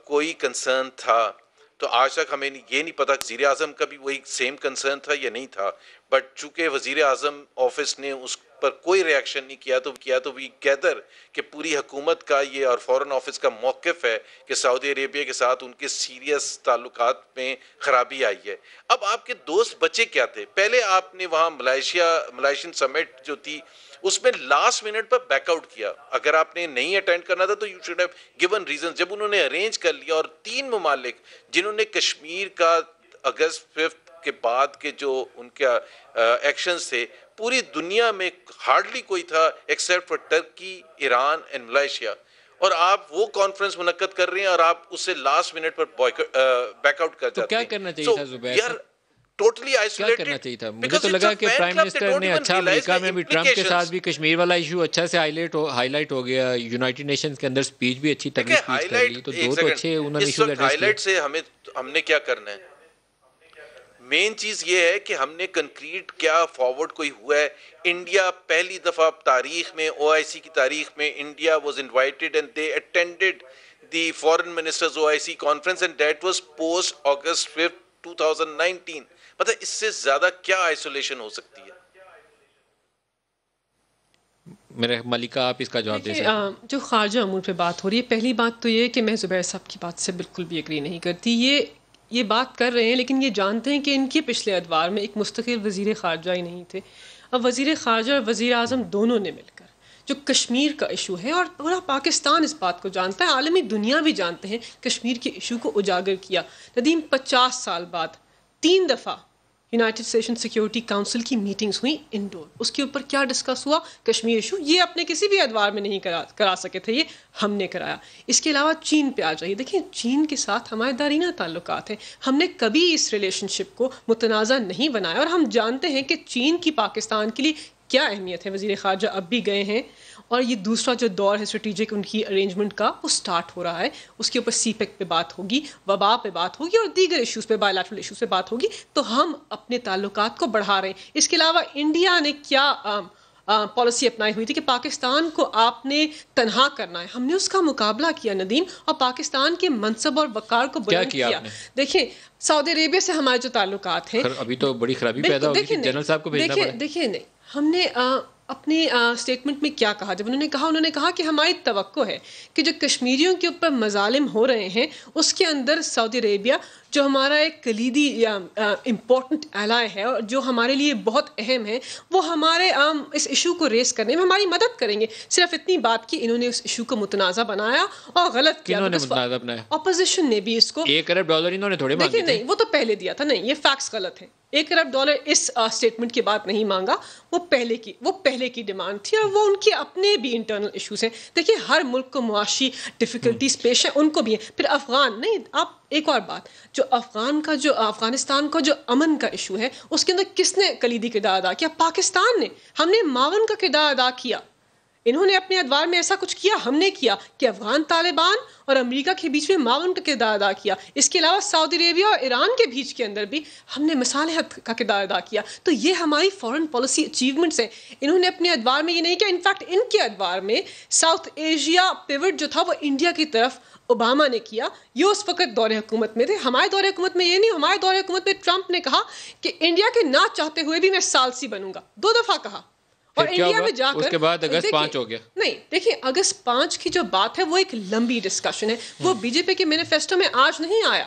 کوئی کنسرن تھا تو آج تک ہمیں یہ نہیں پتا وزیر اعظم کا بھی وہی سیم کنسرن تھا یا نہیں تھا. بٹ چونکہ وزیر اعظم آفس نے اس پر کوئی ریاکشن نہیں کیا تو وی گیدر کہ پوری حکومت کا یہ اور فورن آفس کا موقف ہے کہ سعودی عربیہ کے ساتھ ان کے سیریس تعلقات میں خرابی آئی ہے. اب آپ کے دوست بچے کیا تھے؟ پہلے آپ نے وہاں ملائیشین سمٹ جو تھی اس میں لاسٹ منٹ پر بیک آؤٹ کیا. اگر آپ نے نہیں اٹینڈ کرنا تھا تو you should have given reason. جب انہوں نے ارینج کر لیا اور 3 ممالک جنہوں نے کشمیر کا اگست 5 کے بعد کے جو ان کا ایکشنز تھے، پوری دنیا میں ہارڈلی کوئی تھا except for Turkey, Iran and Malaysia, اور آپ وہ کانفرنس منعقد کر رہے ہیں اور آپ اس سے لاسٹ منٹ پر بیک آؤٹ کر جاتے ہیں. تو کیا کرنا چاہیے تھا زبیر صاحب؟ ٹوٹلی کیا کرنا چاہیے تھا؟ مجھے تو لگا کہ پرائم منسٹر نے اچھا، امریکہ میں بھی ٹرمپ کے ساتھ بھی کشمیر والا ایشو اچھا سے ہائی لائٹ ہو گیا، یونائٹڈ نیشنز کے اندر سپیچ بھی اچھی طرح سپیچ کر لی، تو دو تو اچھے انہوں نے ایشوز ایڈریس کیے. ہائی لائٹ سے ہم نے کیا کرنا ہے؟ مین چیز یہ ہے کہ ہم نے کنکریٹ کیا فارورڈ کوئی ہوا ہے. انڈیا پہلی دفعہ تاریخ میں، OIC کی تاریخ میں، India was invited and they attended the foreign ministers OIC conference and that was post August 5 2019. مطلب اس سے زیادہ کیا آئسولیشن ہو سکتی ہے؟ میرے ملکہ آپ اس کا جواب دے سکتے ہیں. جو خارجہ امور پہ بات ہو رہی ہے، پہلی بات تو یہ کہ میں زبیر صاحب کی بات سے بالکل بھی ایگری نہیں کرتی. یہ بات کر رہے ہیں لیکن یہ جانتے ہیں کہ ان کے پچھلے ادوار میں ایک مستقل وزیر خارجہ ہی نہیں تھے. اب وزیر خارجہ اور وزیر اعظم دونوں نے مل کر جو کشمیر کا ایشو ہے، اور پورا پاکستان اس بات کو جانتا ہے، عالمی دنیا بھی جانتے ہیں، کشمیر کے ایشو کو اجاگر کیا. ندیم 50 سال بعد 3 دفعہ یونائٹڈ نیشن سیکیورٹی کاؤنسل کی میٹنگز ہوئیں انڈور. اس کے اوپر کیا ڈسکس ہوا؟ کشمیر ایشو. یہ اپنے کسی بھی ادوار میں نہیں کرا سکے تھے، یہ ہم نے کرایا. اس کے علاوہ چین پہ آ جائیے. دیکھیں چین کے ساتھ ہمارے دارینہ تعلقات ہیں، ہم نے کبھی اس ریلیشن شپ کو متنازع نہیں بنایا، اور ہم جانتے ہیں کہ چین کی پاکستان کے لیے کیا اہمیت ہے. وزیر خارجہ اب بھی گئے ہیں اور یہ دوسرا جو دور ہے اسٹریٹجک ان کی ارینجمنٹ کا وہ سٹارٹ ہو رہا ہے. اس کے اوپر سی پیک پہ بات ہوگی, وبا پہ بات ہوگی اور دیگر ایشوز پہ, بائی لیٹرل ایشوز پہ بات ہوگی. تو ہم اپنے تعلقات کو بڑھا رہے ہیں. اس کے علاوہ انڈیا نے کیا پالیسی اپنائی ہوئی تھی کہ پاکستان کو آپ نے تنہا کرنا ہے, ہم نے اس کا مقابلہ کیا ندیم, اور پاکستان کے منصب اور وقار کو بلند کیا. دیکھیں سعودی عربیہ سے ہمارے جو تعلقات ہیں, ابھی تو بڑی خرابی پیدا ہوگی, جنرل صاحب کو بھیجنا پڑا. دیکھیں نہیں, ہم نے اپنے اسٹیٹمنٹ میں کیا کہا, جب انہوں نے کہا کہ ہماری توقع ہے کہ جو کشمیریوں کے اوپر مظالم ہو رہے ہیں اس کے اندر سعودی عربیہ جو ہمارا ایک کلیدی یا امپورٹنٹ ایلائی ہے اور جو ہمارے لیے بہت اہم ہے, وہ ہمارے اس ایشو کو ریز کرنے میں ہماری مدد کریں گے. صرف اتنی بات کی, انہوں نے اس ایشو کو متنازع بنایا اور غلط کیا. اپوزیشن نے بھی اس کو $1 ارب انہوں نے تھوڑے مانگے تھے. نہیں, وہ تو پہلے دیا تھا. نہیں, یہ فیکٹس غلط ہیں. $1 ارب اس اسٹیٹمنٹ کے بعد نہیں مانگا, وہ پہلے کی ڈیمانڈ تھی, اور وہ ان کے اپنے بھی انٹرنل ایشوز ہیں. دیکھیے ہر ملک کو معاشی ڈیفیکلٹیز پیش ہیں, ان کو بھی ہیں. پھر افغان نہیں, آپ ایک اور بات, جو افغانستان کا جو امن کا ایشو ہے اس کے اندر کس نے کلیدی کردار ادا کیا؟ پاکستان نے. ہم نے معاون کا کردار ادا کیا. انہوں نے اپنے ادوار میں ایسا کچھ کیا, ہم نے کیا کہ افغان طالبان اور امریکہ کے بیچ میں معاون کا کردار ادا کیا. اس کے علاوہ سعودی عربیہ اور ایران کے بیچ کے اندر بھی ہم نے مصالحت کا کردار ادا کیا. تو یہ ہماری فارن پالیسی اچیومنٹس ہیں. انہوں نے اپنے ادوار میں یہ نہیں کیا, انفیکٹ ان کے ادوار میں ساؤتھ ایشیا پیوٹ جو تھا وہ انڈیا کی طرف اوباما نے کیا. یہ اس وقت دور حکومت میں تھے. ہمارے دور حکومت میں یہ نہیں. ہمارے دور حکومت میں ٹرمپ نے کہا کہ انڈیا کے نہ چاہتے ہوئے بھی میں ثالثی بنوں گا, 2 دفعہ کہا. اور انڈیا میں جا کر اس کے بعد اگست 5 ہو گیا. نہیں دیکھیں, اگست 5 کی جو بات ہے وہ ایک لمبی ڈسکشن ہے, وہ بی جے پی کے مینیفیسٹو میں آج نہیں آیا,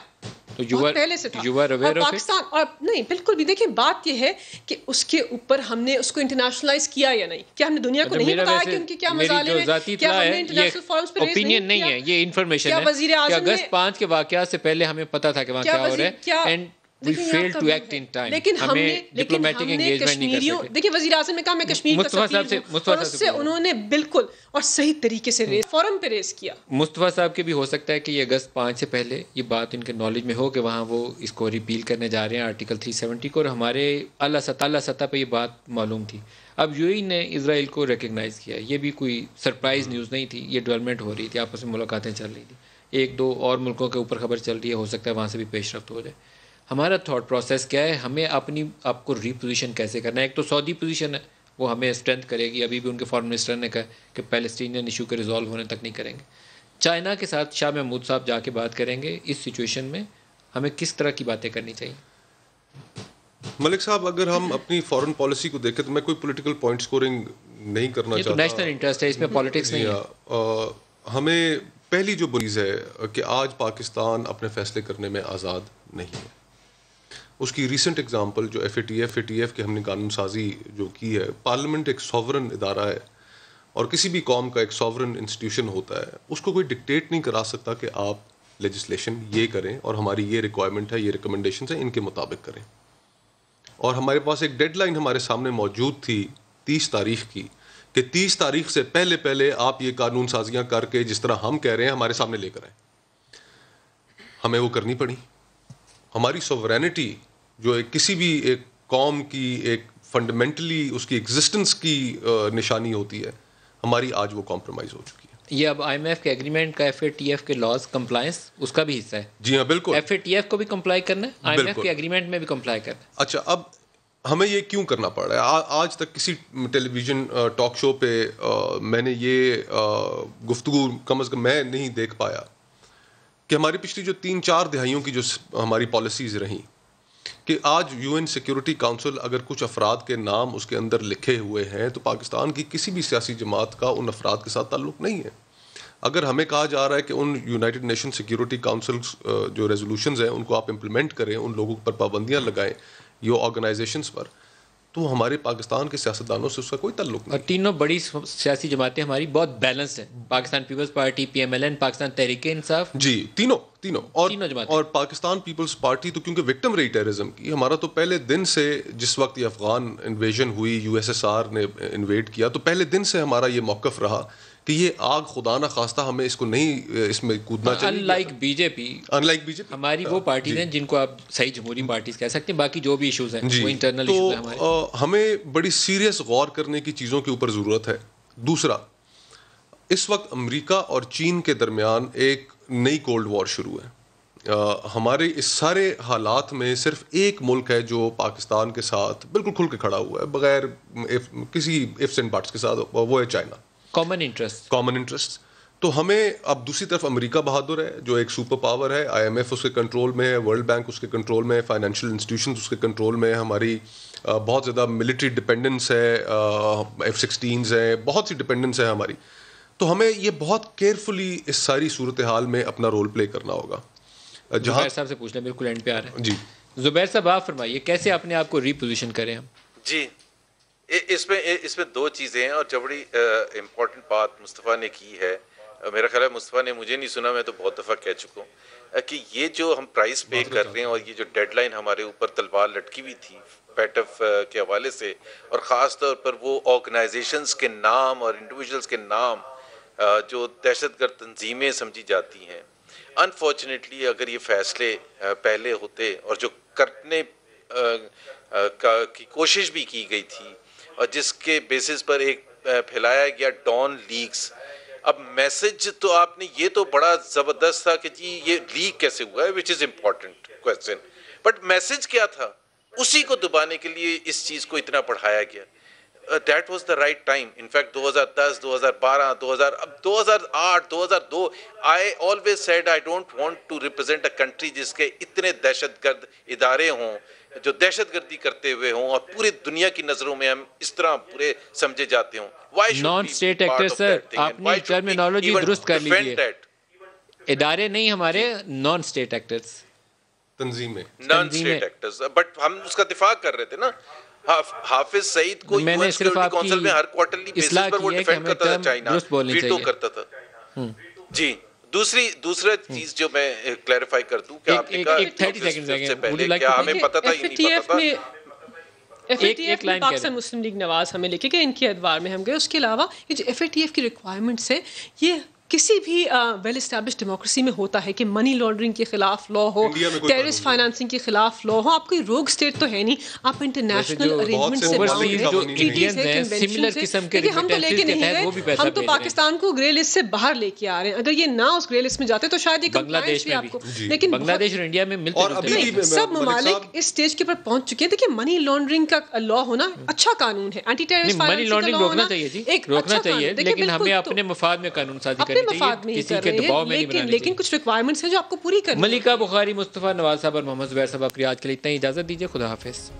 پہلے سے تھا. اور پاکستان اور نہیں بالکل بھی. دیکھیں بات یہ ہے کہ اس کے اوپر ہم نے اس کو انٹرنیشنلائز کیا یا نہیں, کیا ہم نے دنیا کو نہیں بتایا کہ ان کی کیا مظالم ہیں, کیا ہم نے انٹرنیشنل فورمز پہ ریز نہیں کیا. یہ انفارمیشن ہے کہ اگست 5 کے واقعات سے پہلے ہمیں پتا تھا کہ وہاں کیا ہو رہا ہے, and we failed to act in time. لیکن ہم نے ڈپلومیٹک انگیجمنٹ نہیں کر سکے. دیکھیں وزیر اعظم نے کہا میں کشمیر کا سفیر ہوں, اور اس سے انہوں نے بالکل اور صحیح طریقے سے فورم پہ ریز کیا. مصطفیٰ صاحب کے بھی ہو سکتا ہے کہ یہ اگست 5 سے پہلے یہ بات ان کے نالج میں ہو کہ وہاں وہ اس کو ریپیل کرنے جا رہے ہیں آرٹیکل 370 کو, اور ہمارے اعلیٰ سطح پہ یہ بات معلوم تھی. اب یو اے نے اسرائیل کو ریکگنائز کیا, یہ بھی کوئی سرپرائز نیوز نہیں تھی. یہ ڈیولپمنٹ ہو رہی تھی, آپس میں ملاقاتیں چل رہی تھیں, 1-2 اور ملکوں کے اوپر خبر چل رہی ہے, ہو سکتا ہے وہاں سے بھی پیش رفت ہو جائے. ہمارا تھاٹ پروسیس کیا ہے, ہمیں آپ کو ریپوزیشن کیسے کرنا ہے. ایک تو سعودی پوزیشن ہے, وہ ہمیں اسٹرینتھ کرے گی. ابھی بھی ان کے فارن منسٹر نے کہا کہ پیلسٹینین ایشو کے ریزالو ہونے تک نہیں کریں گے. چائنا کے ساتھ شاہ محمود صاحب جا کے بات کریں گے. اس سچویشن میں ہمیں کس طرح کی باتیں کرنی چاہیے؟ ملک صاحب, اگر ہم اپنی فارن پالیسی کو دیکھیں تو میں کوئی پولیٹیکل پوائنٹ سکورنگ نہیں کرنا چاہتا. نیشنل انٹرسٹ ہے, اس میں پالیٹکس نہیں ہے. ہمیں پہلی جو بنیاد ہے کہ آج پاکستان اپنے فیصلے کرنے میں آزاد نہیں ہے. اس کی ریسنٹ اگزامپل جو FATF کی ہم نے قانون سازی جو کی ہے. پارلیمنٹ ایک سوورن ادارہ ہے, اور کسی بھی قوم کا ایک سوورن انسٹیٹیوشن ہوتا ہے. اس کو کوئی ڈکٹیٹ نہیں کرا سکتا کہ آپ لیجسلیشن یہ کریں اور ہماری یہ ریکوائرمنٹ ہے, یہ ریکمنڈیشنز ہیں, ان کے مطابق کریں. اور ہمارے پاس ایک ڈیڈ لائن ہمارے سامنے موجود تھی 30 تاریخ کی, کہ 30 تاریخ سے پہلے آپ یہ قانون سازیاں کر کے جس طرح ہم کہہ رہے ہیں ہمارے سامنے لے کر آئیں. ہمیں وہ کرنی پڑی. ہماری سوورینٹی جو کسی بھی ایک قوم کی ایک فنڈامنٹلی اس کی ایگزسٹنس کی نشانی ہوتی ہے, ہماری آج وہ کمپرومائز ہو چکی ہے. یہ اب IMF کے ایگریمنٹ کا FATF کے لاز کمپلائنس اس کا بھی حصہ ہے. جی ہاں بالکل. FATF کو بھی کمپلائی کرنا ہے, IMF کے ایگریمنٹ میں بھی کمپلائی کرنا ہے. اچھا, اب ہمیں یہ کیوں کرنا پڑ رہا ہے؟ آج تک کسی ٹیلی ویژن ٹاک شو پہ میں نے یہ گفتگو کم از کم میں نہیں دیکھ پایا کہ ہماری پچھلی جو 3-4 دہائیوں کی جو ہماری پالیسیز رہیں, کہ آج UN سیکیورٹی کاؤنسل اگر کچھ افراد کے نام اس کے اندر لکھے ہوئے ہیں تو پاکستان کی کسی بھی سیاسی جماعت کا ان افراد کے ساتھ تعلق نہیں ہے. اگر ہمیں کہا جا رہا ہے کہ ان یونائٹڈ نیشن سیکیورٹی کاؤنسل جو ریزولوشنز ہیں ان کو آپ امپلیمنٹ کریں, ان لوگوں پر پابندیاں لگائیں یہ آرگنائزیشنز پر, تو ہمارے پاکستان کے سیاستدانوں سے اس کا کوئی تعلق نہیں. اور تینوں بڑی سیاسی جماعتیں ہماری بہت بیلنسڈ ہیں, Pakistan Peoples Party, PMLN, Pakistan Tehreek Insaf, جی تینوں اور پاکستان پیپلز پارٹی تو کیونکہ وکٹم رہی ٹیررزم کی. ہمارا تو پہلے دن سے, جس وقت یہ افغان انویژن ہوئی, USSR نے انویڈ کیا, تو پہلے دن سے ہمارا یہ موقف رہا کہ یہ آگ خدا نہ خواستہ ہمیں اس کو نہیں اس میں کودنا چاہیے. ان لائک بی جے پی ہماری وہ پارٹیز ہیں جن کو آپ صحیح جمہوری پارٹیز کہہ سکتے ہیں, باقی جو بھی ایشوز ہیں وہ انٹرنل ایشوز ہیں ہمارے. ہمیں بڑی سیریس غور کرنے کی چیزوں کے اوپر ضرورت ہے. دوسرا, اس وقت امریکہ اور چین کے درمیان ایک نئی کولڈ وار شروع ہے. ہمارے اس سارے حالات میں صرف ایک ملک ہے جو پاکستان کے ساتھ بالکل کھل کے کھڑا ہوا ہے بغیر کسی ifs اینڈ بٹس کے ساتھ, وہ ہے چائنا. Common interest. تو ہمیں اب دوسری طرف امریکہ بہادر ہے جو ایک سپر پاور ہے, IMF اس کے کنٹرول میں ہے, ورلڈ بینک اس کے کنٹرول میں ہے, فائنینشیل انسٹیٹیوشنز اس کے کنٹرول میں ہے, ہماری بہت زیادہ ملٹری ڈپینڈنس ہے, F-16s ہیں, بہت سی ڈپینڈنس ہے ہماری. تو ہمیں یہ بہت کیئرفلی اس ساری صورتحال میں اپنا رول پلے کرنا ہوگا. زبیر صاحب سے پوچھنا بالکل اینڈ پہ آ رہا ہے. جی زبیر صاحب آپ فرمائیے کیسے اپنے آپ کو ریپوزیشن کریں ہم. جی اس میں دو چیزیں ہیں اور جو بڑی امپورٹنٹ بات مصطفیٰ نے کی ہے, میرا خیال ہے مصطفیٰ نے مجھے نہیں سنا, میں تو بہت دفعہ کہہ چکا ہوں کہ یہ جو ہم پرائز پے کر رہے ہیں اور یہ جو ڈیڈ لائن ہمارے اوپر تلوار لٹکی ہوئی تھی پیٹف کے حوالے سے, اور خاص طور پر وہ آرگنائزیشنز کے نام اور انڈیویجولز کے نام جو دہشت گرد تنظیمیں سمجھی جاتی ہیں, انفارچونیٹلی اگر یہ فیصلے پہلے ہوتے اور جو کرنے کی کوشش بھی کی گئی تھی اور جس کے بیسس پر ایک پھیلایا گیا ڈان لیگز, اب میسج تو آپ نے یہ تو بڑا زبردست تھا کہ جی یہ لیک کیسے ہوا ہے, which is important question, but message کیا تھا اسی کو دبانے کے لیے اس چیز کو اتنا پڑھایا گیا. That was the right time. In fact, 2010, 2012, 2008, 2002, I always said I don't want to represent a country جس کے اتنے دہشت گرد ادارے ہوں جو دہشت گردی کرتے ہوئے ہوں اور پوری دنیا کی نظروں میں ہم اس طرح پورے سمجھے جاتے ہوں. نان اسٹیٹ ایکٹر سر, آپ نے ٹرمینالوجی درست کر لیجیے. ادارے نہیں ہمارے, نان اسٹیٹ ایکٹرز, تنظیمیں, نان اسٹیٹ ایکٹرز, بٹ ہم اس کا دفاع کر رہے تھے نا. حافظ سعید کو میں نے صرف آپ کی میں ہر کوارٹرلی بیسس پر وہ ڈیفینڈ کرتا تھا, چائنا ویٹو کرتا تھا. جی دوسرا چیز جو میں کلیریفائی کر دوں کہ آپ نے کہا 30 سیکنڈ سے پہلے کیا ہمیں پتا تھا ہی نہیں پتا تھا. FATF میں پاکستان مسلم لیگ نواز ہمیں لے کے گئے, ان کے ادوار میں ہم گئے. اس کے علاوہ یہ جو FATF کی ریکوائرمنٹس ہے یہ کسی بھی ویل اسٹیبلش ڈیموکریسی میں ہوتا ہے کہ منی لانڈرنگ کے خلاف لا ہو, ٹیررسٹ فائنانسنگ کے خلاف لا ہو. آپ کوئی روگ اسٹیٹ تو ہے نہیں, آپ انٹرنیشنل ارینجمنٹ سے ہم تو لے کے نہیں گئے, ہم تو پاکستان کو گرے لسٹ سے باہر لے کے آ رہے ہیں. اگر یہ نہ اس گرے لسٹ میں جاتے تو شاید یہ بنگلہ آپ کو, لیکن بنگلہ دیش اور انڈیا میں ملتے سب ممالک اس اسٹیج کے اوپر پہنچ چکے ہیں. دیکھیے منی لانڈرنگ کا لا ہونا اچھا قانون ہے, اینٹی ٹیررسٹ منی لانڈرنگ روکنا چاہیے جی, روکنا چاہیے, لیکن ہمیں اپنے مفاد میں قانون سازی کرنی چاہیے, لیکن کچھ ریکوائرمنٹس ہیں جو آپ کو پوری کرنی. ملکہ بخاری, مصطفیٰ نواز صاحب اور محمد زبیر صاحب, آپ کی آج کے لیے اتنا ہی اجازت دیجیے. خدا حافظ.